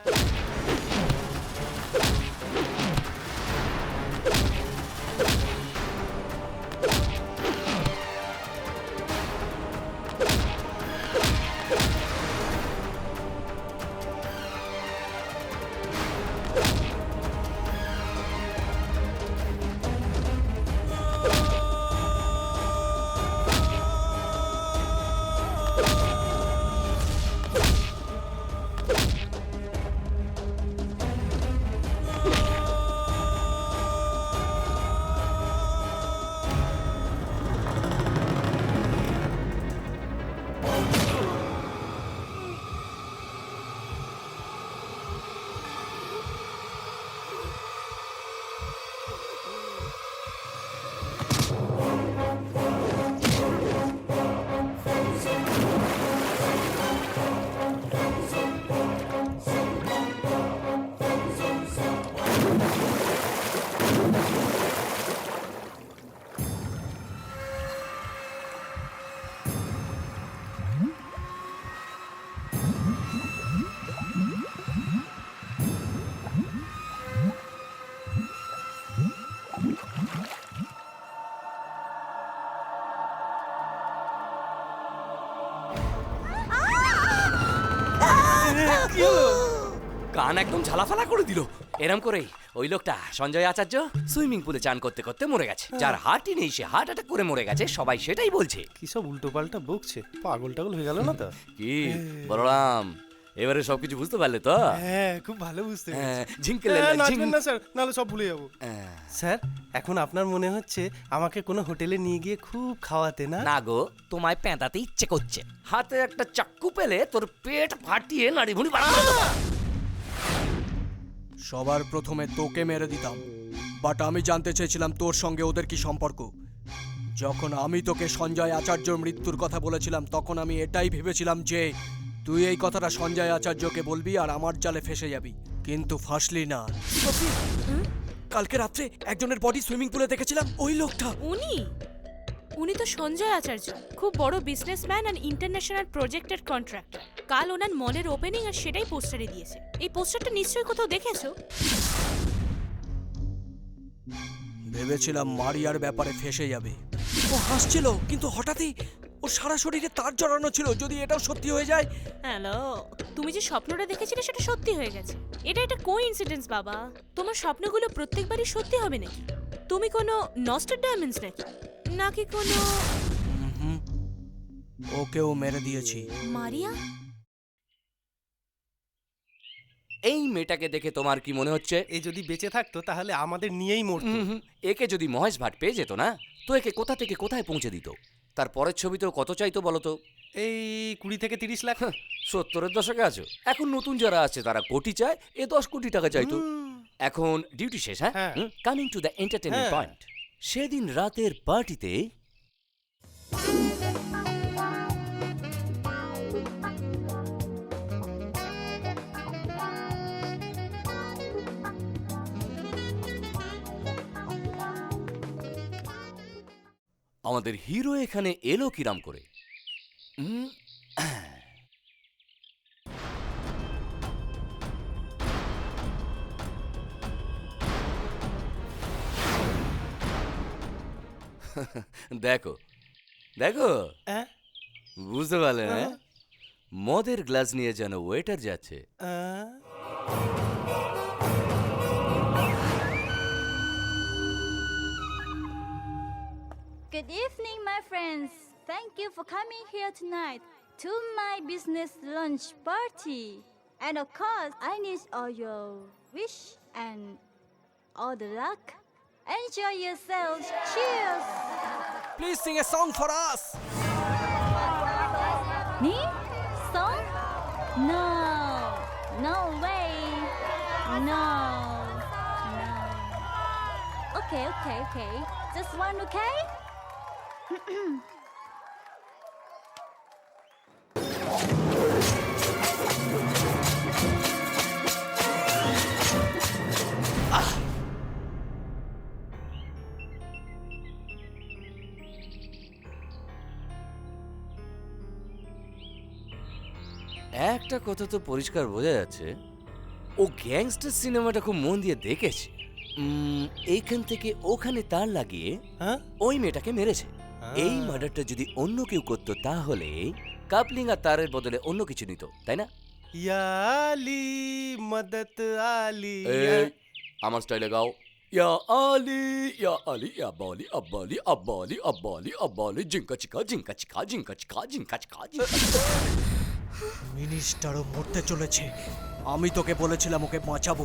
কান একদম ঝালাফালা করে দিল। এরম করেই ওই লোকটা সঞ্জয় আচার্য সুইমিং পুলে চান করতে করতে মরে গেছে। যার হার্টই নেই সে হার্ট অ্যাটাক করে মরে গেছে, সবাই সেটাই বলছে। কি সব উল্টো পাল্টা বকছে, পাগল টাগল হয়ে গেল না তো? কি বলরাম, এবারে সবকিছু বুঝতে পারলে তো? হ্যাঁ, খুব ভালো বুঝতে হ্যাঁ, পেরেছি। ঝিঙ্কেলে হ্যাঁ, না, নাচবেন না স্যার, নাহলে সব ভুলে যাবো। স্যার, এখন আপনার মনে হচ্ছে আমাকে কোনো হোটেলে নিয়ে গিয়ে খুব খাওয়াতে না? না গো, তোমায় পেঁদাতে ইচ্ছে করছে। হাতে একটা চাক্কু পেলে তোর পেট ফাটিয়ে নাড়িভুড়ি বাড়ানো দেবো। সবার প্রথমে তোকে মেরে দিতাম, বাট আমি জানতে চেয়েছিলাম তোর সঙ্গে ওদের কি সম্পর্ক। যখন আমি তোকে সঞ্জয় আচার্যর মৃত্যুর কথা বলেছিলাম তখন আমি এটাই ভেবেছিলাম যে তুই এই কথাটা সঞ্জয় আচার্যকে বলবি আর আমার জালে ফেসে যাবি, কিন্তু ফাঁসলি না। কালকে রাত্রে একজনের বডি সুইমিং পুলে দেখেছিলাম, ওই লোকটা। উনি তো সঞ্জয় আচার্য, খুব বড় বিজনেসম্যান আর ইন্টারন্যাশনাল প্রজেক্টের কন্ট্রাক্টর। কাল ওনার মলের ওপেনিং আর সেটাই পোস্টারে দিয়েছে। এই পোস্টারটা নিশ্চয়ই কোথাও দেখেছো। ভেবেছিলাম মারিয়ার ব্যাপারে ফেসে যাবে। ও হাসছিল, কিন্তু হঠাৎই ওর সারা শরীরে তার জড়ানো ছিল। যদি এটাও সত্যি হয়ে যায়। হ্যালো, তুমি যে স্বপ্নটা দেখেছিলে সেটা সত্যি হয়ে গেছে। এটা একটা কোইন্সিডেন্স বাবা। তোমার স্বপ্নগুলো প্রত্যেকবারই সত্যি হবে নাকি? তুমি কোনো নস্ট্রাডামাস নাকি? নাকি কোনো ওকেও মেরে দিয়েছি। মারিয়া? এই মেয়েটাকে দেখে তোমার কি মনে হচ্ছে? এই যদি বেঁচে থাকতো তাহলে আমাদের নিয়েই মরতো। একে যদি মহেশ ভাট পেয়ে যেত না, তো একে কোথা থেকে কোথায় পৌঁছে দিত। তার পরের ছবিতেও কত চাইতো বলো তো? এই 20 থেকে 30 লাখ। 70-এর দশকে আছো। এখন নতুন যারা আছে তারা কোটি চায়, এ 10 কোটি টাকা চাইতো। এখন ডিউটি শেষ। হ্যাঁ, coming to the entertainment point. সেদিন রাতের পার্টিতে আমাদের হিরো এখানে এলো কিরাম করে। দেখো দেখো, বুঝতে পারলে না? মদের গ্লাস নিয়ে যেন ওয়েটার যাচ্ছে। Good evening, my friends. Thank you for coming here tonight to my business lunch party. And of course, I need all your wish and all the luck. Enjoy yourselves. Cheers. Please sing a song for us. Me? Song? No. No way. No. No. Okay. Just one, okay? একটা কথা তো পরিষ্কার বোঝা যাচ্ছে, ও গ্যাংস্টার সিনেমাটা খুব মন দিয়ে দেখেছে। এইখান থেকে ওখানে তার লাগিয়ে ওই মেয়েটাকে মেরেছে। এই মার্ডারটা যদি অন্য কেউ করতো তাহলে কাপলিং আর তারের বদলে অন্য কিছু নিত, তাই না? ইয়া আলী মদত আলী। আমার স্টাইলে গাও। ইয়া আলী ইয়া আলী ইয়া বালি আব্বালি আব্বালি আব্বালি আব্বালি জিঙ্কা চিকা জিঙ্কা চিকা জিঙ্কা চিকা জিঙ্কা চিকা জিঙ্কা। মিনিস্টারও মরতে চলেছে। আমি তোকে বলেছিলাম ওকে বাঁচাবো।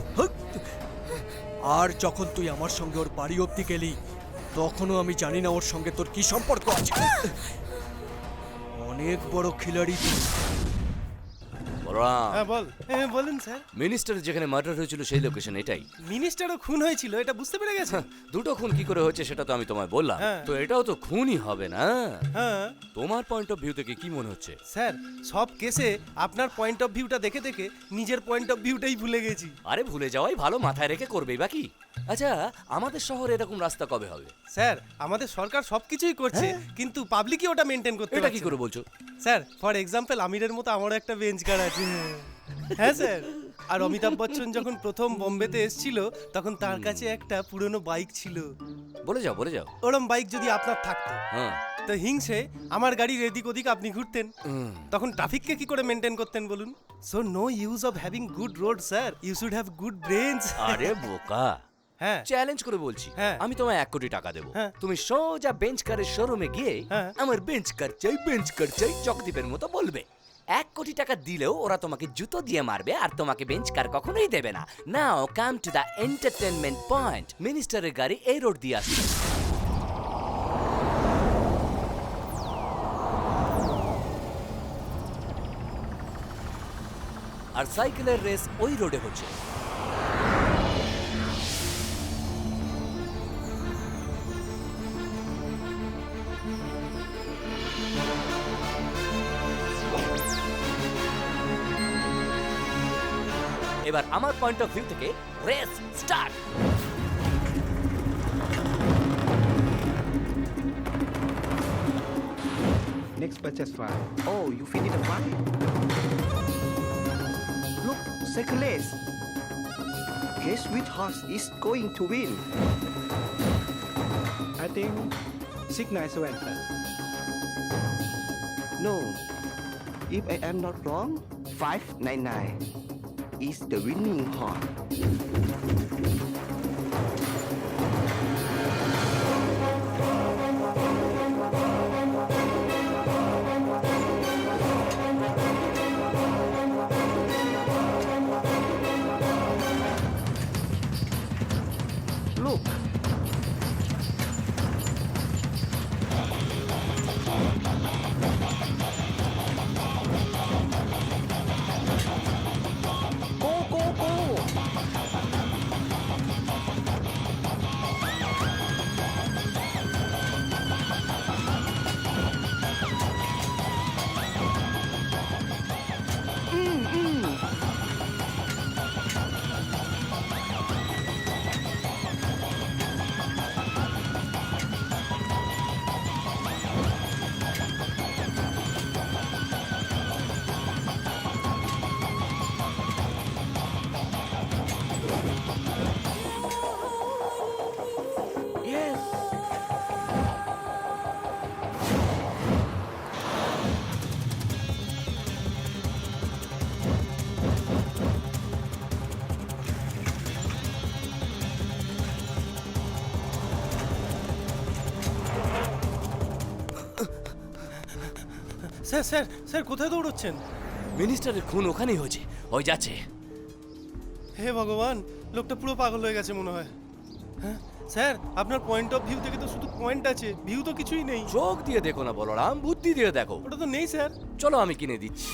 আর যখন তুই আমার সঙ্গে ওর বাড়ি অব্দি গেলি, তখনও আমি জানি না ওর সঙ্গে তোর কি সম্পর্ক আছে। অনেক বড় খিলাড়ি তুই। বলুন স্যার। মিনিস্টার যেখানে মার্ডার হয়েছিল সেই লোকেশন এটাই। মিনিস্টারও খুন হয়েছিল, এটা বুঝতে পেরে গেছে। দুটো খুন কি করে হয়েছে সেটা তো আমি তোমায় বললাম। তো এটাও তো খুনই হবে না? তোমার পয়েন্ট অফ ভিউ থেকে কি মনে হচ্ছে? স্যার, সব কেসে আপনার পয়েন্ট অফ ভিউটা দেখে দেখে নিজের পয়েন্ট অফ ভিউটাই ভুলে গেছি। আরে ভুলে যাওয়াই ভালো, মাথায় রেখে করবেই বাকি। আচ্ছা, আমাদের শহরে এরকম রাস্তা কবে হবে? স্যার, আমাদের সরকার সবকিছুই করছে, কিন্তু পাবলিকই ওটা মেনটেন করতে এটা কি করে বলছো? স্যার, ফর এক্সাম্পল আমিরের মতো আমারও একটা বেঞ্চ কার আছে। হ্যাঁ স্যার। আর অমিতাভ বচ্চন যখন প্রথম বোম্বেতে এসেছিল তখন তার কাছে একটা পুরনো বাইক ছিল। বলে যাও বলে যাও। ওরম বাইক যদি আপনার থাকতো, তো হিংসে আমার গাড়ির এদিক ওদিক আপনি ঘুরতেন, তখন ট্রাফিককে কি করে মেনটেন করতেন বলুন? So no use of having good road sir, you should have good brains. আরে বোকা, চ্যালেঞ্জ করে বলছি, আমি তোমায় 1 কোটি টাকা দেবো। তুমি সোজা বেঞ্চ কারের শোরুমে গিয়ে আমার বেঞ্চ কার চাই চকদীপের মতো বলবে। 1 কোটি টাকা দিলেও ওরা তোমাকে জুতো দিয়ে মারবে আর তোমাকে বেঞ্চ কার কখনোই দেবে না। Now come to the entertainment point. মিনিস্টারের গাড়ি এই রোড দিয়ে আসছে। আর সাইকেলের রেস ওই রোডে হচ্ছে। এবার আমার পয়েন্ট অফ ভিউ থেকে race start. Next purchase file. Oh, you finished the file? Look, cycle race. Guess which horse is going to win? I think 697 sir. No. If I am not wrong, 599 is the winning horse. Look. Go, go, go! Yes. Sir sir sir কোথায় দৌড়চ্ছেন? মিনিস্টারের খুন ওখানেই হয়েছে, ওই যাচ্ছে। হে ভগবান, লোকটা পুরো পাগল হয়ে গেছে মনে হয়। হ্যাঁ স্যার, আপনার পয়েন্ট অফ ভিউ থেকে তো শুধু পয়েন্ট আছে, ভিউ তো কিছুই নেই। চোখ দিয়ে দেখো না বলরাম, বুদ্ধি দিয়ে দেখো। ওটা তো নেই স্যার। চলো আমি কিনে দিচ্ছি।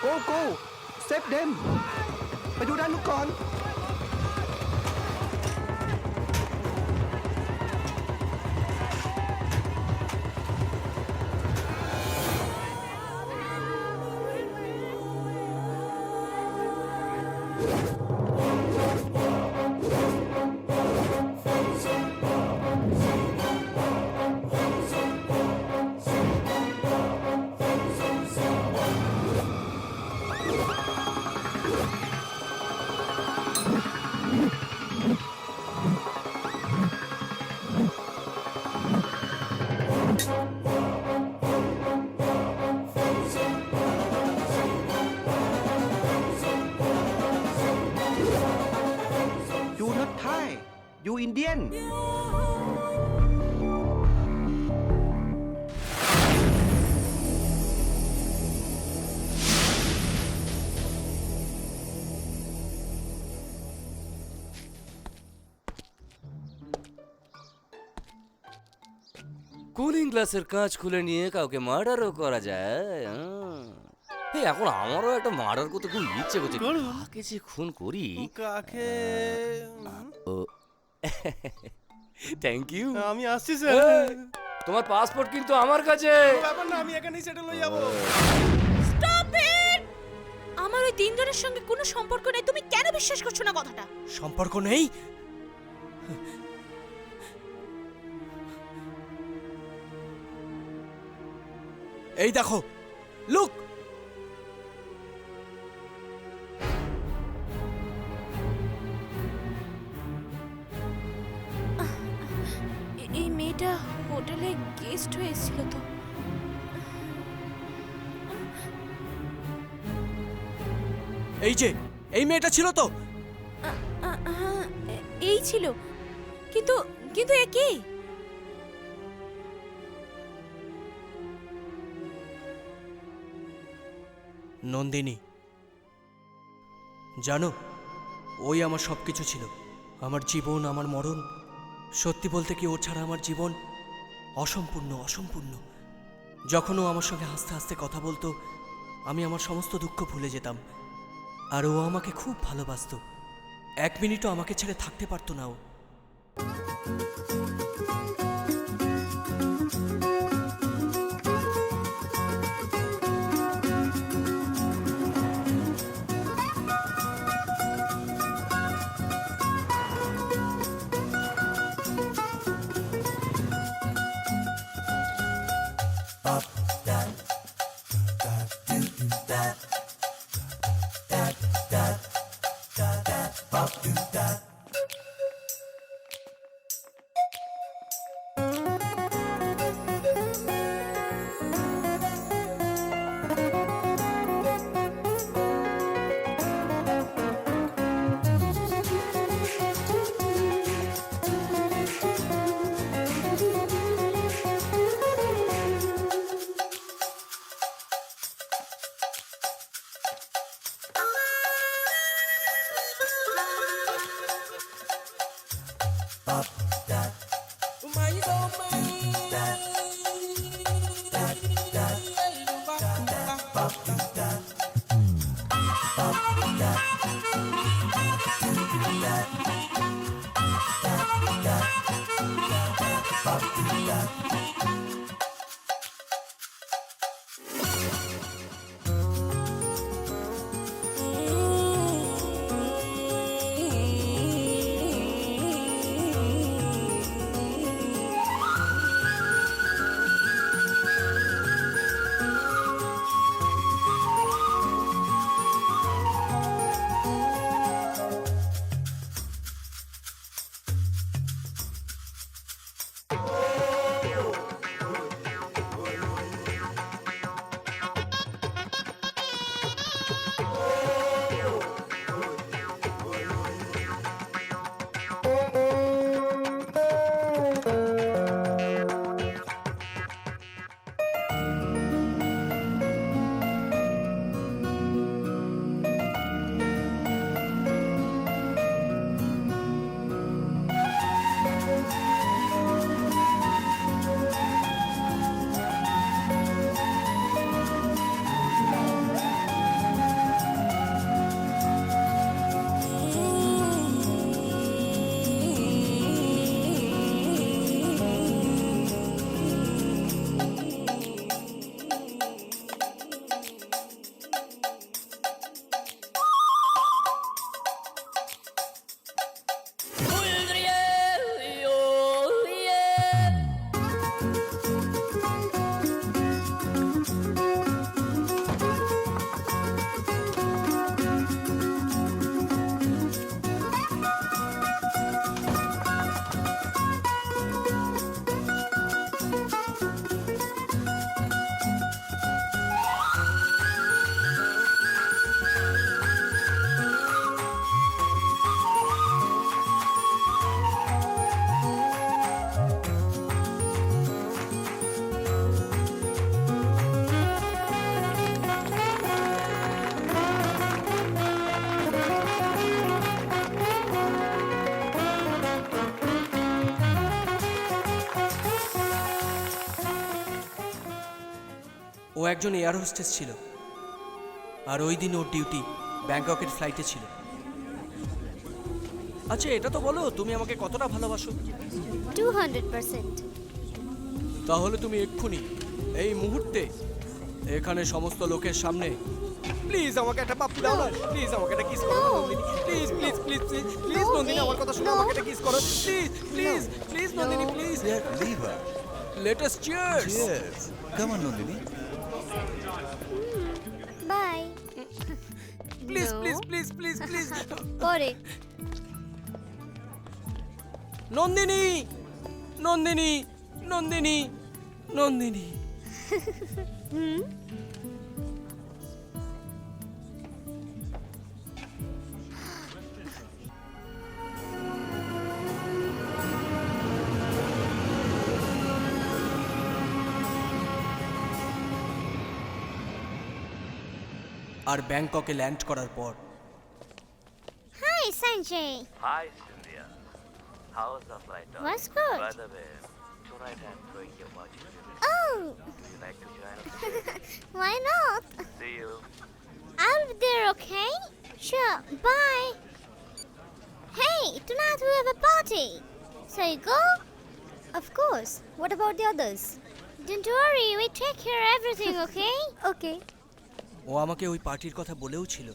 Go, go! Save them! ไปดูด้านนู้นก่อน You not Thai, you Indian. Cooling গ্লাসের কাঁচ খুলে নিয়ে কাউকে মার্ডারও করা যায়। এই এখন আমারও একটা মার্ডার করতে খুব ইচ্ছে করছে। কাকে যে খুন করি? কাকে? ও থ্যাংক ইউ। আমি আসছি স্যার। তোমার পাসপোর্ট কিন্তু আমার কাছে। ব্যাপার না, আমি এখানেই সেটেল হয়ে যাব। Stop it! আমার ওই তিনজনের সঙ্গে কোনো সম্পর্ক নেই। তুমি কেন বিশ্বাস করছো না কথাটা? সম্পর্ক নেই? এই দেখো, লুক। এই মেয়েটা হোটেলে গেস্ট হয়ে এসেছিল তো। এই যে এই মেয়েটা ছিল তো? এই ছিল, কিন্তু কিন্তু এ কে? নন্দিনী। জানো, ওই আমার সব কিছু ছিল, আমার জীবন, আমার মরণ। সত্যি বলতে কি, ও ছাড়া আমার জীবন অসম্পূর্ণ, অসম্পূর্ণ। যখন ও আমার সঙ্গে হাসতে হাসতে কথা বলতো আমি আমার সমস্ত দুঃখ ভুলে যেতাম, আর ও আমাকে খুব ভালোবাসতো। 1 মিনিটও আমাকে ছেড়ে থাকতে পারতো না ও। ও একজন এয়ার হোস্টেস ছিল, আর ওই দিন ওর ডিউটি ব্যাংককের ফ্লাইটে ছিল। আচ্ছা এটা তো বলো, তুমি আমাকে কতটা ভালোবাসো? 200%। তাহলে তুমি এক্ষুনি এই মুহূর্তে এখানে সমস্ত লোকের সামনে প্লিজ আমাকে একটা পাপ্পি দাও না, প্লিজ আমাকে একটা কিস করো Nandini, please please please please please Nandini আমার কথা শুনো, আমাকে একটা কিস করো please please please Nandini please. Leave her. Let us cheers. Cheers. Come on, Nandini. Bye. Please, please, please, please, please. পরে। নন্দিনী, নন্দিনী, নন্দিনী, নন্দিনী। আর ব্যাংককে ল্যান্ড করার পর Hi, Sanjay. Hi, Cynthia. How was the flight? Was good. By the way, Oh! Why not? See you. I'll be there, okay? Sure, bye. Hey, tonight we have a party. So you go? Of course. What about the others? Don't worry, we take care of everything, okay? Okay. ও আমাকে ওই পার্টির কথা বলেও ছিল।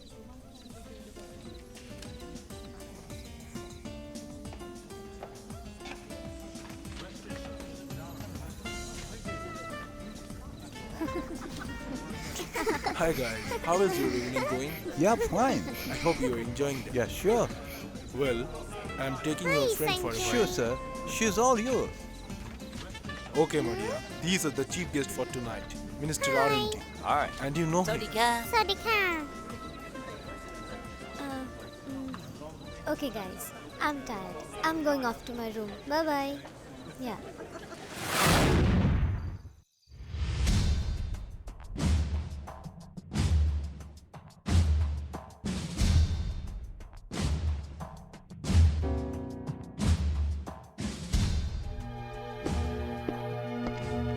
Hi guys, how is your evening going? Yeah, fine. I hope you're enjoying them. Yeah, sure. Well, I'm taking your friend for a while. Sure, sir. She's all yours. Okay, Maria. These are the chief guests for tonight. Minister R&D. Alright. And you know him. Sadika. Okay, guys. I'm tired. I'm going off to my room. Bye-bye. Yeah.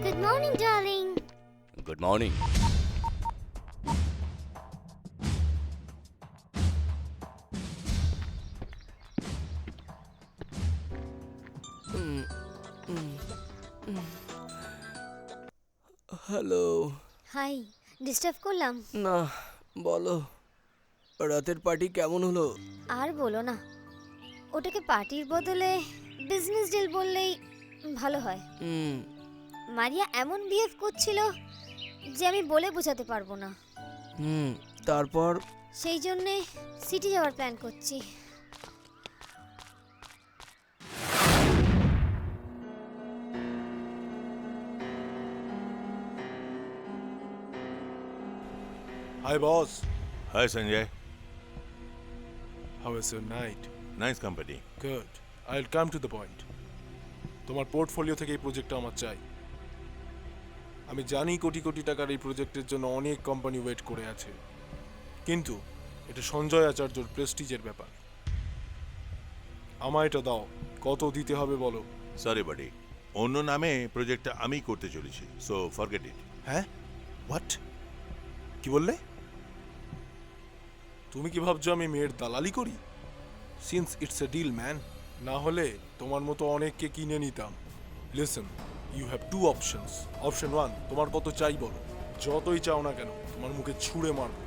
Good morning, darling. Good morning. Hello. Hi, disturb করলাম? না, বলো রাতের পার্টি কেমন হলো? আর বলো না, ওটাকে পার্টির বদলে বিজনেস ডিল বললেই ভালো হয়। মারিয়া এমন বিহেভ করছিল যে আমি বলে বোঝাতে পারবো না। তারপর? সেই জন্যে সিটি যাওয়ার প্ল্যান করছি। Hi, boss. Hi, Sanjay. How was your night? Nice company. Good. I'll come to the point. তোমার পোর্টফোলিও থেকে এই প্রজেক্টটা আমার চাই। আমি জানি কোটি কোটি টাকার এই প্রজেক্টের জন্য অনেক কোম্পানি ওয়েট করে আছে, কিন্তু এটা সঞ্জয় আচার্যর প্রেস্টিজের ব্যাপার। আমায় এটা দাও। কত দিতে হবে বলো? সরি বাডি, অন্য নামে প্রজেক্টটা আমি করতে চলেছি, সো ফরগেট ইট। হ্যাঁ? হোয়াট? কি বললে? তুমি কি ভাবছো আমি মেয়ের দালালি করি? Since it's a deal man, না হলে তোমার মতো অনেককে কিনে নিতাম। Listen, you have two options. Option 1, তোমার কত চাই বলো, যতই চাও না কেন তোমার মুখে ছুঁড়ে মারবো।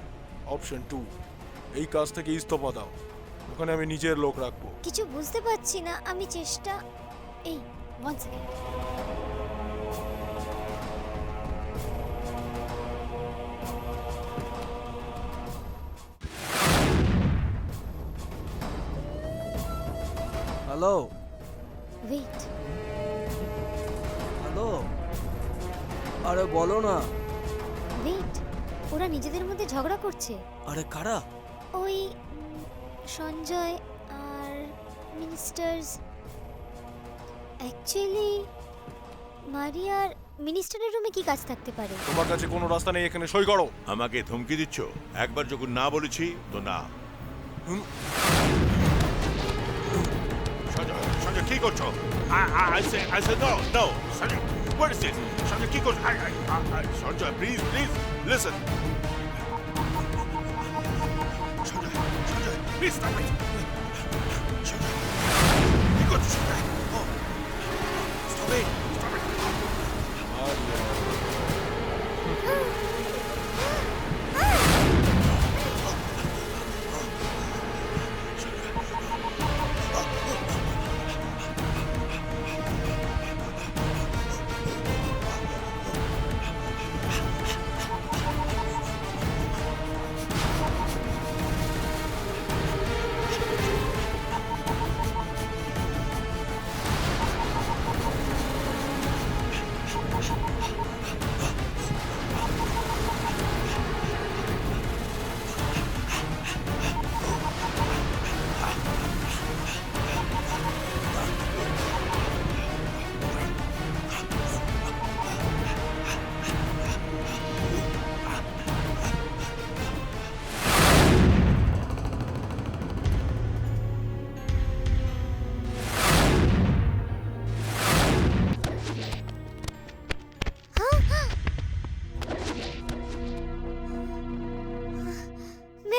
অপশন 2, এই কাজ থেকে ইস্তফা দাও, ওখানে আমি নিজের লোক রাখবো। কিছু বুঝতে পারছি না, আমি চেষ্টা। এই 1 সেকেন্ড। হ্যালো। ওয়েট। হ্যালো। আরে বলো না। ওয়েট, ওরা নিজেদের মধ্যে ঝগড়া করছে। আরে কারা? ওই সঞ্জয় আর মিনিস্টার্স। অ্যাকচুয়ালি মারিয়ার মিনিস্টারের রুমে কি কাজ থাকতে পারে? তোমার কাছে কোনো রাস্তা নেই, এখানে সই করো। আমাকে ধমকি দিচ্ছ? একবার যখন না বলেছি তো না। সঞ্জয়, সঞ্জয় কি করছো? I said no, no. Sanjay, what is this? Sanjay কি করছো? Sanjay, please, listen. Sanjay, please stop it. Sanjay, কি করছো Sanjay? Oh, stop it.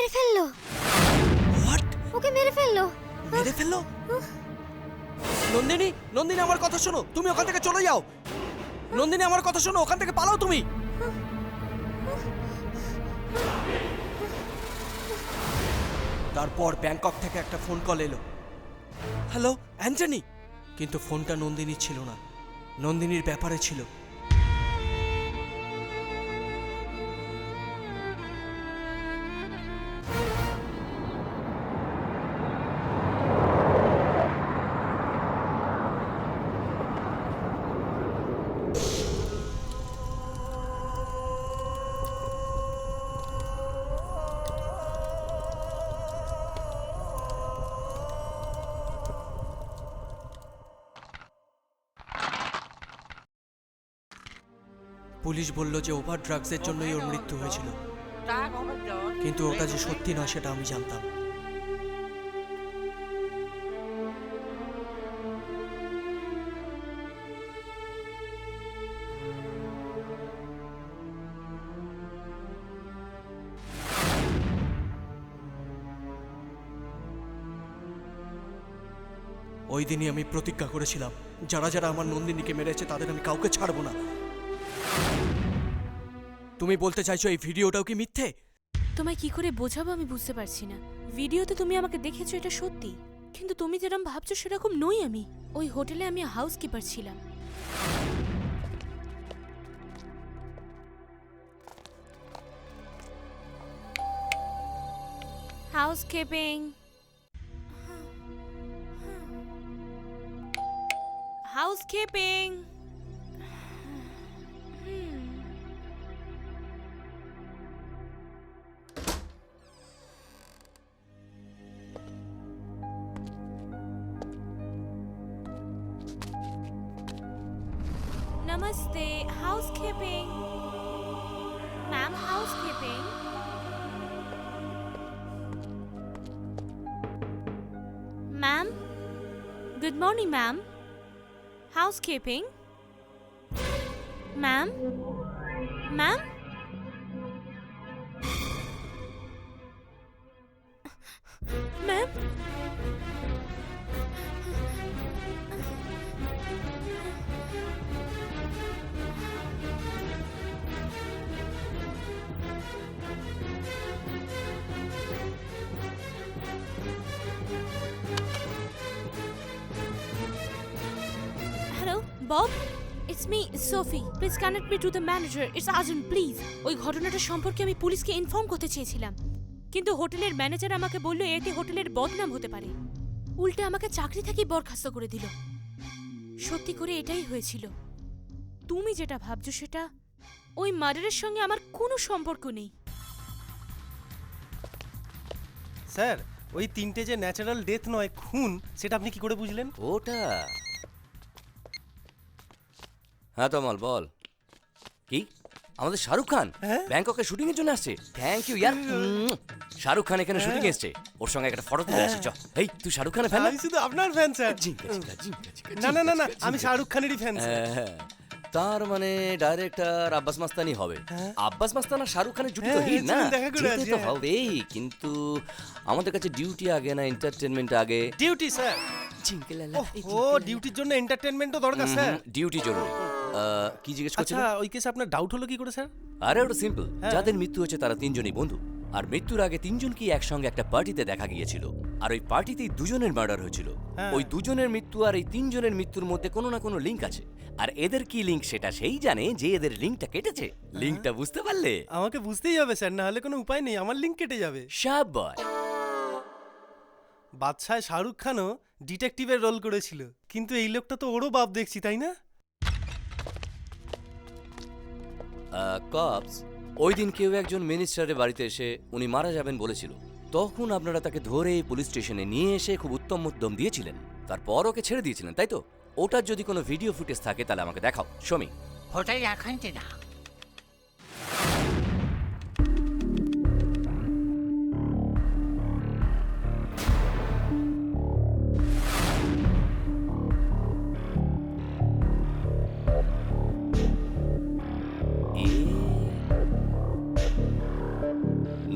মেরে ফেললো। ওকে মেরে ফেললো। মেরে ফেললো? নন্দিনী, নন্দিনী আমার কথা শোনো, তুমি ওখান থেকে চলে যাও। নন্দিনী আমার কথা শোনো, ওখান থেকে পালাও তুমি। তারপর ব্যাংকক থেকে একটা ফোন কল এলো। হ্যালো অ্যান্টনি, কিন্তু ফোনটা নন্দিনী ছিল না, নন্দিনীর ব্যাপারে ছিল। পুলিশ বলল যে ওভার ড্রাগসের জন্যই ওর মৃত্যু হয়েছিল, কিন্তু ওটা যে সত্যি নয় সেটা আমি জানতাম। ওই দিনই আমি প্রতিজ্ঞা করেছিলাম, যারা যারা আমার নন্দিনীকে মেরেছে তাদের আমি কাউকে ছাড়বো না। তুমি বলতে চাইছো এই ভিডিওটাও কি মিথ্যে? তোমায় কি করে বোঝাবো আমি বুঝতে পারছি না। ভিডিওতে তুমি আমাকে দেখেছো এটা সত্যি, কিন্তু তুমি যেরকম ভাবছো সেরকম নই আমি। ওই হোটেলে আমি হাউসকিপার ছিলাম। Housekeeping, housekeeping. Namaste, housekeeping. Ma'am, housekeeping. Ma'am, good morning, ma'am. Housekeeping. Ma'am, ma'am. Ma'am. Hello, Bob? It's me, Sophie. Please connect me to the manager. It's urgent, please. ওই ঘটনাটা সম্পর্কে আমি পুলিশকে ইনফর্ম করতে চেয়েছিলাম, কিন্তু হোটেলের ম্যানেজার আমাকে বলল এতে হোটেলের বদনাম হতে পারে। উল্টে আমাকে চাকরি থেকে বরখাস্ত করে দিল। সত্যি করে এটাই হয়েছিল। তুমি যেটা ভাবছো সেটা ওই মার্ডারের সঙ্গে আমার কোনো সম্পর্ক নেই। স্যার, ওই তিনটে যে ন্যাচারাল ডেথ নয় খুন, সেটা আপনি কি করে বুঝলেন? ওটা হ্যাঁ তমাল বল। কি আমাদের শাহরুখ খান ব্যাংককে শুটিং এর জন্য আসছে? থ্যাংক ইউ ইয়ার। শাহরুখ খান এখানে শুটিং এসছে, ওর সঙ্গে একটা ফটো তুলে আসি। চল। এই তুই শাহরুখ খানের ফ্যান? আমি শুধু আপনার ফ্যান স্যার। না না না না, আমি শাহরুখ খানেরই ফ্যান স্যার। তার মানে ডাইরেক্টর আব্বাস মাস্তানি হবে। আব্বাস মাস্তান আর শাহরুখ খানের জুটি তো হিট না, যেতে তো হবেই। কিন্তু আমাদের কাছে ডিউটি আগে না এন্টারটেনমেন্ট আগে? Duty sir. ও ডিউটির জন্য এন্টারটেনমেন্টও দরকার স্যার। ডিউটি জরুরি। কি জিজ্ঞেস করছেন? আচ্ছা, ওই কেসে আপনার ডাউট হলো কি করে স্যার? আরে ওটা সিম্পল। যাদের মৃত্যু হয়েছে তারা তিনজনই বন্ধু, আর মৃত্যুর আগে তিনজনকে একসঙ্গে একটা পার্টিতে দেখা গিয়েছিল, আর ওই পার্টিতেই দুজনের মার্ডার হয়েছিল। ওই দুজনের মৃত্যু আর এই তিনজনের মৃত্যুর মধ্যে কোনো না কোনো লিঙ্ক আছে, আর এদের কি লিঙ্ক সেটা সেই জানে যে এদের লিঙ্কটা কেটেছে। লিঙ্কটা বুঝতে পারলে? আমাকে বুঝতেই হবে স্যার, না হলে কোনো উপায় নেই, আমার লিঙ্ক কেটে যাবে। শাবাশ। বাদশাহ শাহরুখ খানও ডিটেকটিভের রোল করেছিল, কিন্তু এই লোকটা তো ওরও বাপ দেখছি, তাই না? কপস, ওই দিন কেউ একজন মিনিস্টারের বাড়িতে এসে উনি মারা যাবেন বলেছিল। তখন আপনারা তাকে ধরে পুলিশ স্টেশনে নিয়ে এসে খুব উত্তম মধ্যম দিয়েছিলেন, তারপর ওকে ছেড়ে দিয়েছিলেন, তাই তো? ওটার যদি কোনো ভিডিও ফুটেজ থাকে তাহলে আমাকে দেখাও। শমি হোটেল এখন না।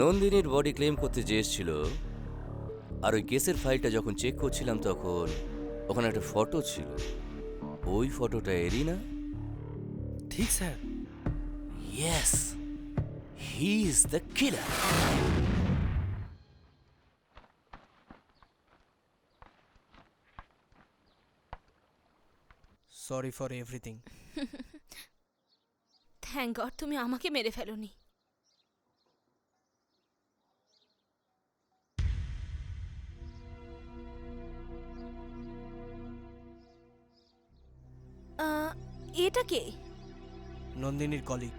নো নন্দিনীর বডি ক্লেম করতে যে এসেছিল, আর ওই কেসের ফাইলটা যখন চেক করছিলাম তখন ওখানে একটা ফটো ছিল। ওই ফটোটা এরই না? ঠিক sir. Yes, he is the killer. Sorry for everything. Thank god তুমি আমাকে মেরে ফেলোনি। এটা কে? নন্দিনীর কলিগ।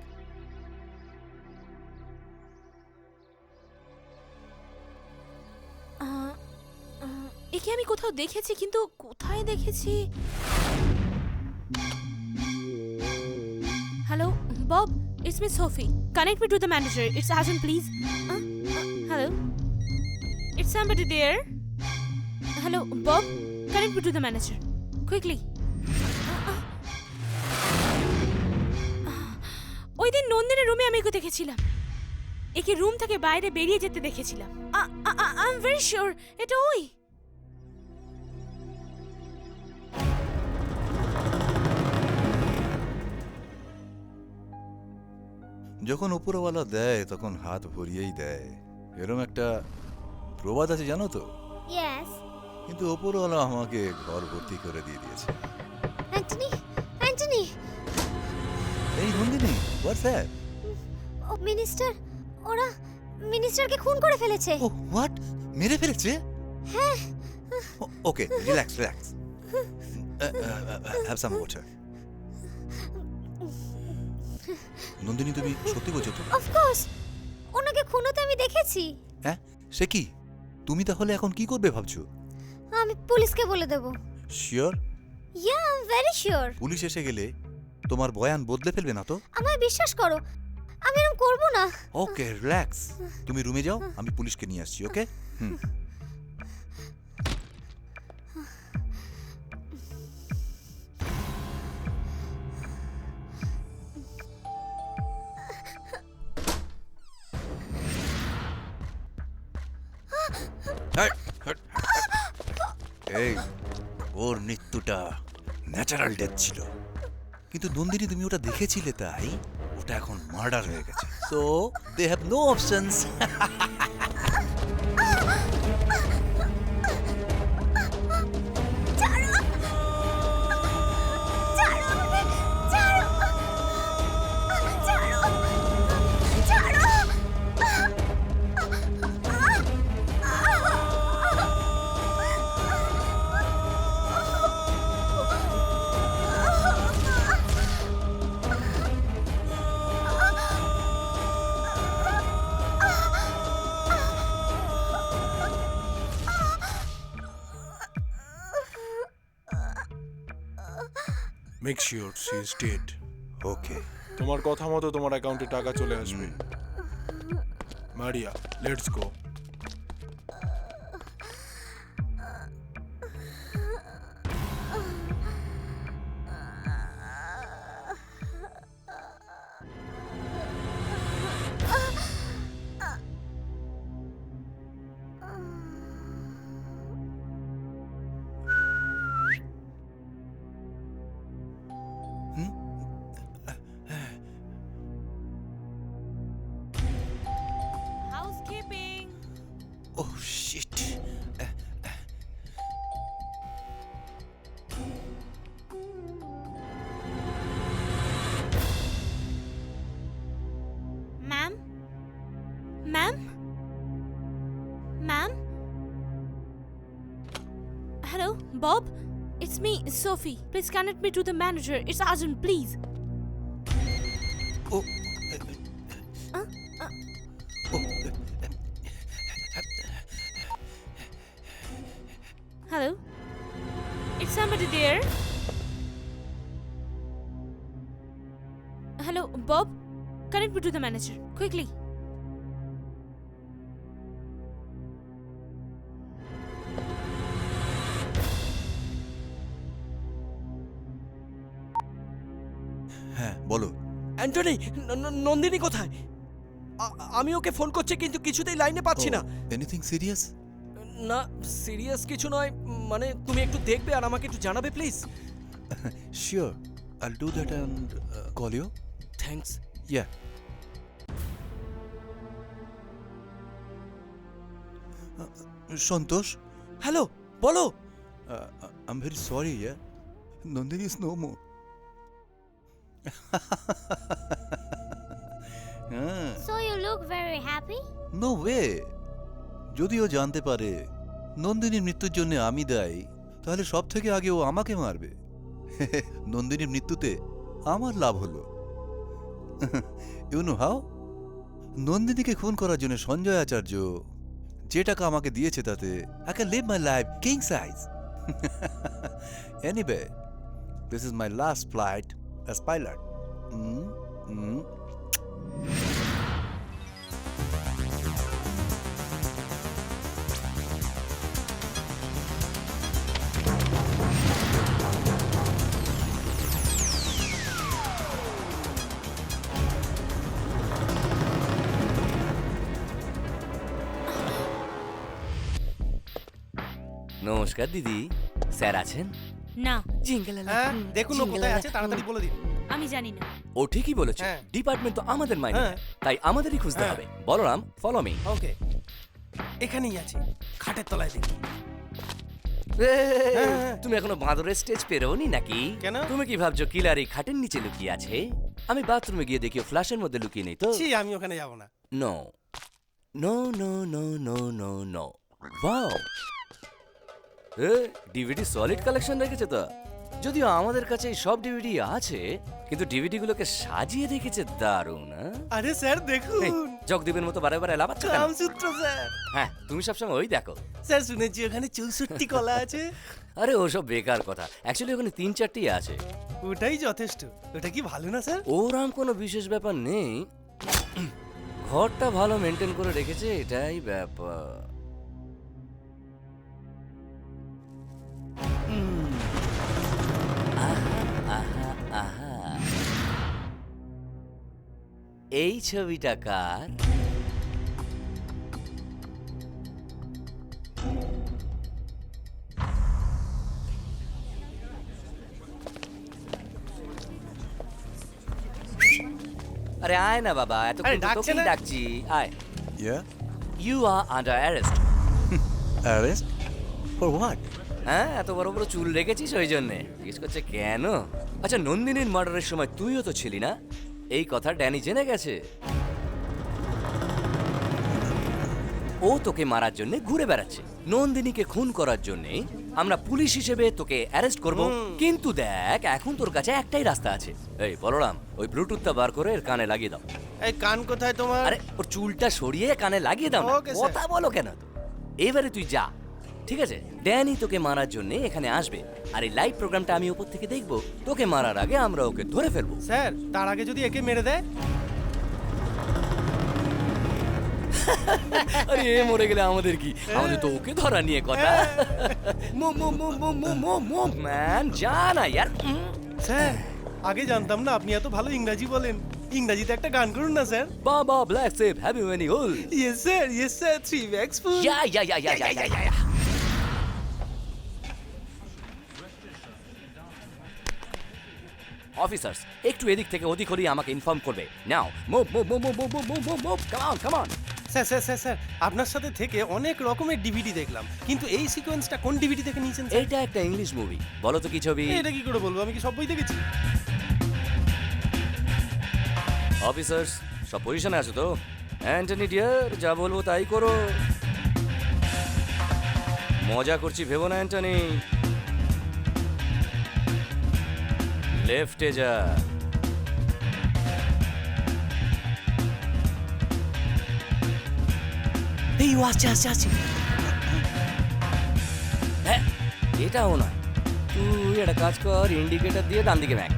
একে আমি কোথাও দেখেছি, কিন্তু কোথায় দেখেছি? Hello Bob, it's me Sophie. Connect me to the manager, it's urgent please. Hello, it's somebody there? Hello Bob, connect me to the manager quickly. ওই দিন নন্দিনীর রুমে আমি একে দেখেছিলাম। একে রুম থেকে বাইরে বেরিয়ে যেতে দেখেছিলাম। আই এম ভেরি শিওর এটা ওই। যখন উপরওয়ালা দেয় তখন হাত ভরিয়েই দেয়, এরম একটা প্রবাদ আছে জানো তো? Yes. কিন্তু উপরওয়ালা আমাকে ঘর ভর্তি করে দিয়ে দিয়েছে। Antony, Antony. এই নন্দিনী, হোয়াটস দ্যাট? ও মিনিস্টার, ওরা মিনিস্টারকে খুন করে ফেলেছে। Oh what? মেরে ফেলেছে? হ্যাঁ। Okay, relax relax. Have some water. Nandini, তুমি সত্যি বলছো তো? অফ কোর্স, ওনাকে খুন হতে আমি দেখেছি। হ্যাঁ, সে কি? তুমি তাহলে এখন কি করবে ভাবছো? আমি পুলিশকে বলে দেব। Sure? Yeah, I am very sure. Police এসে গেলে তোমার বয়ান বদলে ফেলবে না তো? আমায় বিশ্বাস করো, আমি এরকম করব না। ওকে, রিল্যাক্স। তুমি রুমে যাও, আমি পুলিশকে নিয়ে আসছি। ওকে? হুম। এই, ওর মৃত্যুটা ন্যাচারাল ডেথ ছিল, কিন্তু নন্দিনী তুমি ওটা দেখেছিলে তাই ওটা এখন মার্ডার হয়ে গেছে। So they have no options. Make sure she is dead. Okay, তোমার কথা মতো তোমার অ্যাকাউন্টে টাকা চলে আসবে। Maria, let's go. Housekeeping. Oh shit. Ma'am? Ma'am? Ma'am? Hello, Bob? It's me, Sophie. Please connect me to the manager. It's urgent, please. Oh. Hello? Is somebody there? Hello, Bob? Connect me to the manager, quickly. হ্যাঁ, বলো। অ্যান্টনি, নন্দিনী কোথায়? আমি ওকে ফোন করছি কিন্তু কিছুতেই লাইনে পাচ্ছি না। Anything serious? না, সিরিয়াস কিছু নয়, মানে তুমি একটু দেখবে আর আমাকে একটু জানাবে please. Sure, I'll do that and call you. Thanks. Yeah. Santosh, hello, বলো। I am very sorry, yeah, Nandini is no more. So you look very happy? No way. যদিও জানতে পারে নন্দিনীর মৃত্যুর জন্য আমি দায়ী, তাহলে সব থেকে আগে ও আমাকে মারবে। নন্দিনীর মৃত্যুতে আমার লাভ হলো। You know how? নন্দিনীকে খুন করার জন্য সঞ্জয় আচার্য যে টাকা আমাকে দিয়েছে তাতে I can live my life king size. Anyway, this is my last flight as pilot. নমস্কার দিদি, স্যার আছেন? না, হ্যাঁ, দেখুন ও কোথায় আছে, তাড়াতাড়ি বলে দিন। আমি জানি না। ও ঠিকই বলেছে, ডিপার্টমেন্ট তো আমাদের মাইনে নেয়, তাই আমাদেরই খুঁজতে হবে। Balaram, follow me. ওকে, এখানেই আছে, খাটের তলায় দেখি। তুমি এখনো বাঁদরের স্টেজ পেরোনি নাকি? কেন? তুমি কি ভাবছো কিলারি খাটের নিচে লুকিয়ে আছে? আমি বাথরুমে গিয়ে দেখি ফ্ল্যাশের মধ্যে লুকিয়ে নেই তো। ছি, আমি ওখানে যাব না। No no no no no no no. Wow, DVD solid collection রেখেছে তো। যদিও আমাদের কাছে এই সব ডিভিডি আছে, কিন্তু ডিভিডি গুলোকে সাজিয়ে রেখেছে দারুণ। আরে স্যার দেখুন, জগদীপের মতো বারে বারে লাফাচ্ছ কেন? কামসূত্র স্যার। হ্যাঁ, তুমি সবসময় ওই দেখো। স্যার শুনেছি ওখানে 64 কলা আছে। আরে ওসব বেকার কথা, অ্যাকচুয়ালি ওখানে 3-4টি আছে। ওটাই যথেষ্ট। ওটা কি ভালো না স্যার? ওরম কোনো বিশেষ ব্যাপার নেই, ঘরটা ভালো মেনটেন করে রেখেছে, এটাই ব্যাপার। এই ছবিটা কার? আরে আয় না বাবা, এত তোকেই ডাকছি, আয়। Yeah, you are under arrest. Arrest for what? হ্যাঁ, এত বড় বড় চুল রেখেছিস ওই জন্যে। জিজ্ঞেস করছে কেন? আচ্ছা, নন্দিনীর মার্ডারের সময় তুইও তো ছিলি না? এই কথা ড্যানি জেনে গেছে। ও তোকে মারার জন্য ঘুরে বেড়াচ্ছে। নন্দিনীকে খুন করার জন্য আমরা পুলিশ হিসেবে তোকে অ্যারেস্ট করব, কিন্তু দেখ এখন তোর কাছে একটাই রাস্তা আছে। এই বলরাম, ওই ব্লুটুথটা বার করে এর কানে লাগিয়ে দাও। এই কান কোথায় তোমার? আরে ওর চুলটা সরিয়ে কানে লাগিয়ে দাও না। কথা বলো কেন? এবারে তুই যা, ঠিক আছে? ড্যানি তোকে মারার জন্য এখানে আসবে, আর এই লাইভ প্রোগ্রামটা আমি উপর থেকে দেখব। তোকে মারার আগে আমরা ওকে ধরে ফেলবো। স্যার, তার আগে যদি একে মেরে দেয়? আরে এ মরে গেলে আমাদের কি? আমাদের তো ওকে ধরা নিয়ে কথা। ম্যান, যা না ইয়ার। স্যার, আগে জানতাম না আপনি এত ভালো ইংরেজি বলেন। ইংরেজিতে একটা গান করুন না sir. Baa baa black sheep have you any wool? Yes sir, yes sir, 3 bags full. Yeah yeah yeah yeah yeah yeah. Officers, একটু এদিক থেকে ওদিক হলেই আমাকে ইনফর্ম করবে। Now move move move move move move move move, come on come on. Sir sir sir sir, আপনার সাথে থেকে অনেক রকমের ডিভিডি দেখলাম, কিন্তু এই সিকোয়েন্সটা কোন ডিভিডি থেকে নিয়েছেন? এটা একটা ইংলিশ মুভি। বলো তো কি ছবি? এটা কি করে বলবো, আমি কি সব বই দেখেছি? অফিসার্স, সব পজিশনে আছো তো? অ্যান্টনি ডিয়ার, যা বলবো তাই করো। মজা করছি ভেবো না অ্যান্টনি। লেফটে যা। এই ও আসছে আসছে আসছে। হ্যাঁ, এটাও না। তুই একটা কাজ কর, ইন্ডিকেটর দিয়ে ডান দিকে ম্যাক।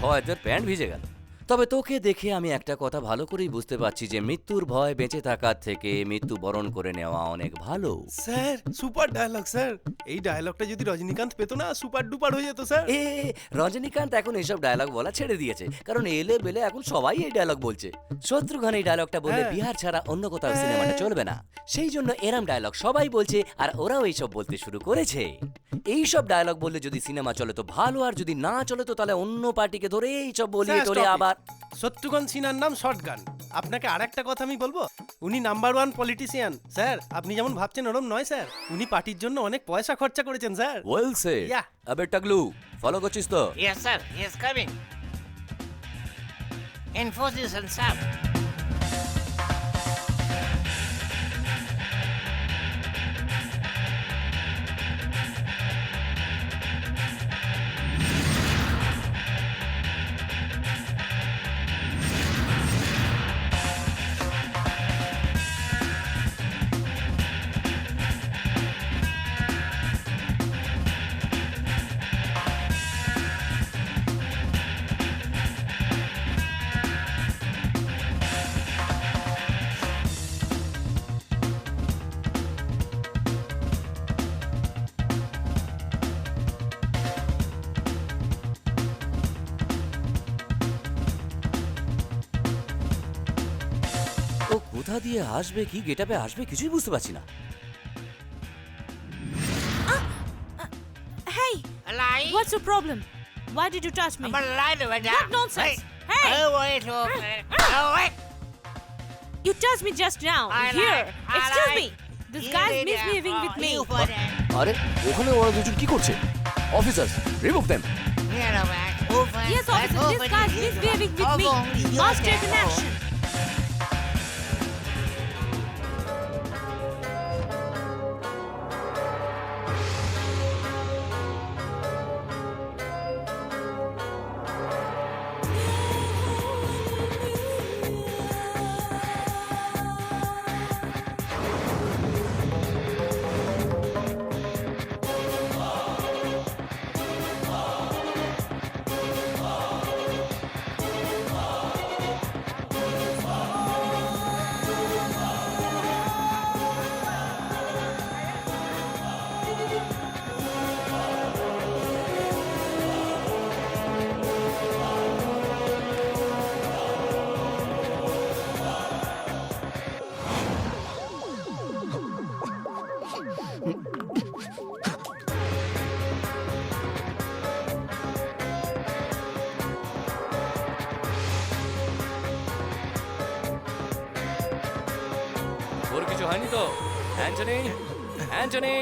হয়তো প্যান্ট ভিজে গেল। তবে তোকে দেখে আমি একটা কথা ভালো করেই বুঝতে পারছি যে মৃত্যুর ভয় বেঁচে থাকার থেকে মৃত্যু বরণ করে নেওয়া অনেক ভালো। স্যার সুপার ডায়লগ স্যার, এই ডায়লগটা যদি রজনীকান্ত পেতো না সুপার ডুপার হয়ে যেত স্যার। রজনীকান্ত এখন এসব ডায়লগ বলা ছেড়ে দিয়েছে, কারণ এলে বেলে এখন সবাই এই ডায়লগ বলছে। শত্রুঘ্ন এই ডায়লগটা বলে বিহার ছাড়া অন্য কোথাও সিনেমাটা চলবে না, সেই জন্য এরম ডায়লগ সবাই বলছে আর ওরাও এইসব বলতে শুরু করেছে। এইসব ডায়লগ বললে যদি সিনেমা চলে তো ভালো, আর যদি না চলে তো তাহলে অন্য পার্টিকে ধরে এইসব বলিয়ে টলে আবার। শত্রুঘ্ন সিনহার নাম শটগান। আপনাকে আর একটা কথা আমি বলবো, উনি নাম্বার 1 পলিটিশিয়ান স্যার। আপনি যেমন ভাবছেন ওরম নয় স্যার, উনি পার্টির জন্য অনেক পয়সা খরচা করেছেন স্যার। Well said. আবে টাকলু, ফলো করছিস তো? Yes, sir. He is coming. In position, sir. ও কোথা দিয়ে আসবে, কি গেটআপে আসবে কিছুই বুঝতে পারছি না। Hey! Lie? What's your problem? Why did you touch me? I'm a liar, madam. What nonsense? Hey! Oh, wait, oh, wait. You touched me just now. I Here. lied. I Excuse lied. me. This You guy's did misbehaving that. with me. You for that. আরে ওখানে ওরা দুজন কি করছে? Officers, remove them. Here, no, man. Open. Yes, officer, this guy's misbehaving with me. Must take an action. ওর কিছু হয়নি তো? Anthony, Anthony.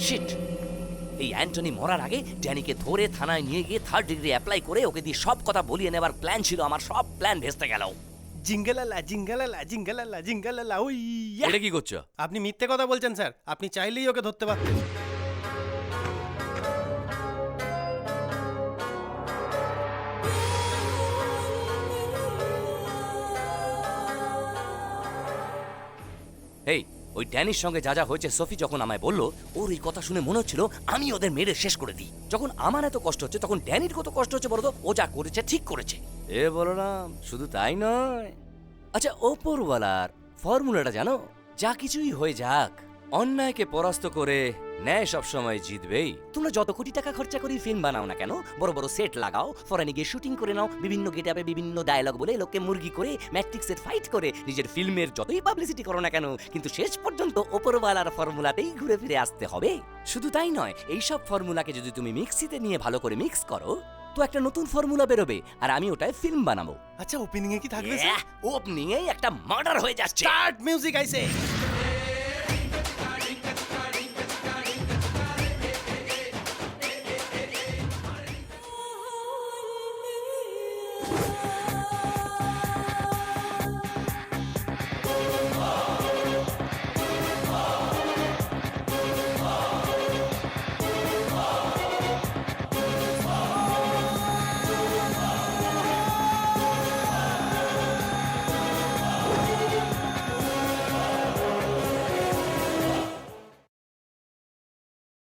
শিট, এই অ্যান্টনি মরার আগে ড্যানিকে ধরে থানায় নিয়ে গিয়ে 3rd ডিগ্রি অ্যাপ্লাই করে ওকে দিয়ে সব কথা বলিয়ে নেবার প্ল্যান ছিল আমার। সব প্ল্যান ভেস্তে গেল। জিঙ্গালালা জিঙ্গালালা জিঙ্গালালা জিঙ্গালালা ওই এটা কি করছো? আপনি মিথ্যে কথা বলছেন স্যার, আপনি চাইলেই ওকে ধরতে পারতেন। এই ওই ড্যানির সঙ্গে যা যা হয়েছে সোফি যখন আমায় বলল, ওর এই কথা শুনে মনে হচ্ছিল আমি ওদের মেরে শেষ করে দিই। যখন আমার এত কষ্ট হচ্ছে তখন ড্যানির কত কষ্ট হচ্ছে বলো তো? ও যা করেছে ঠিক করেছে। এ বলরাম, শুধু তাই নয়, আচ্ছা ওপরওয়ালার ফর্মুলাটা জানো? যা কিছুই হয়ে যাক, অন্যায়কে পরাস্ত করে ন্যায় সবসময় জিতবেই। তোমরা যত কোটি টাকা খরচা করে ফিল্ম বানাও না কেন, বড় বড় সেট লাগাও, ফরেনে গিয়ে শুটিং করে নাও, বিভিন্ন গেটআপে বিভিন্ন ডায়লগ বলে লোককে মুরগি করে ম্যাট্রিক্সের ফাইট করে নিজের ফিল্মের যতই পাবলিসিটি করো না কেন, কিন্তু শেষ পর্যন্ত ওপরওয়ালার ফর্মুলাতেই ঘুরে ফিরে আসতে হবে। শুধু তাই নয়, এইসব ফর্মুলাকে যদি তুমি মিক্সিতে নিয়ে ভালো করে মিক্স করো তো একটা নতুন ফর্মুলা বেরোবে, আর আমি ওটায় ফিল্ম বানাবো। আচ্ছা ওপেনিং এ কি থাকবে? ওপেনিং এই একটা মার্ডার হয়ে যাচ্ছে। স্টার্ট মিউজিক আইছে।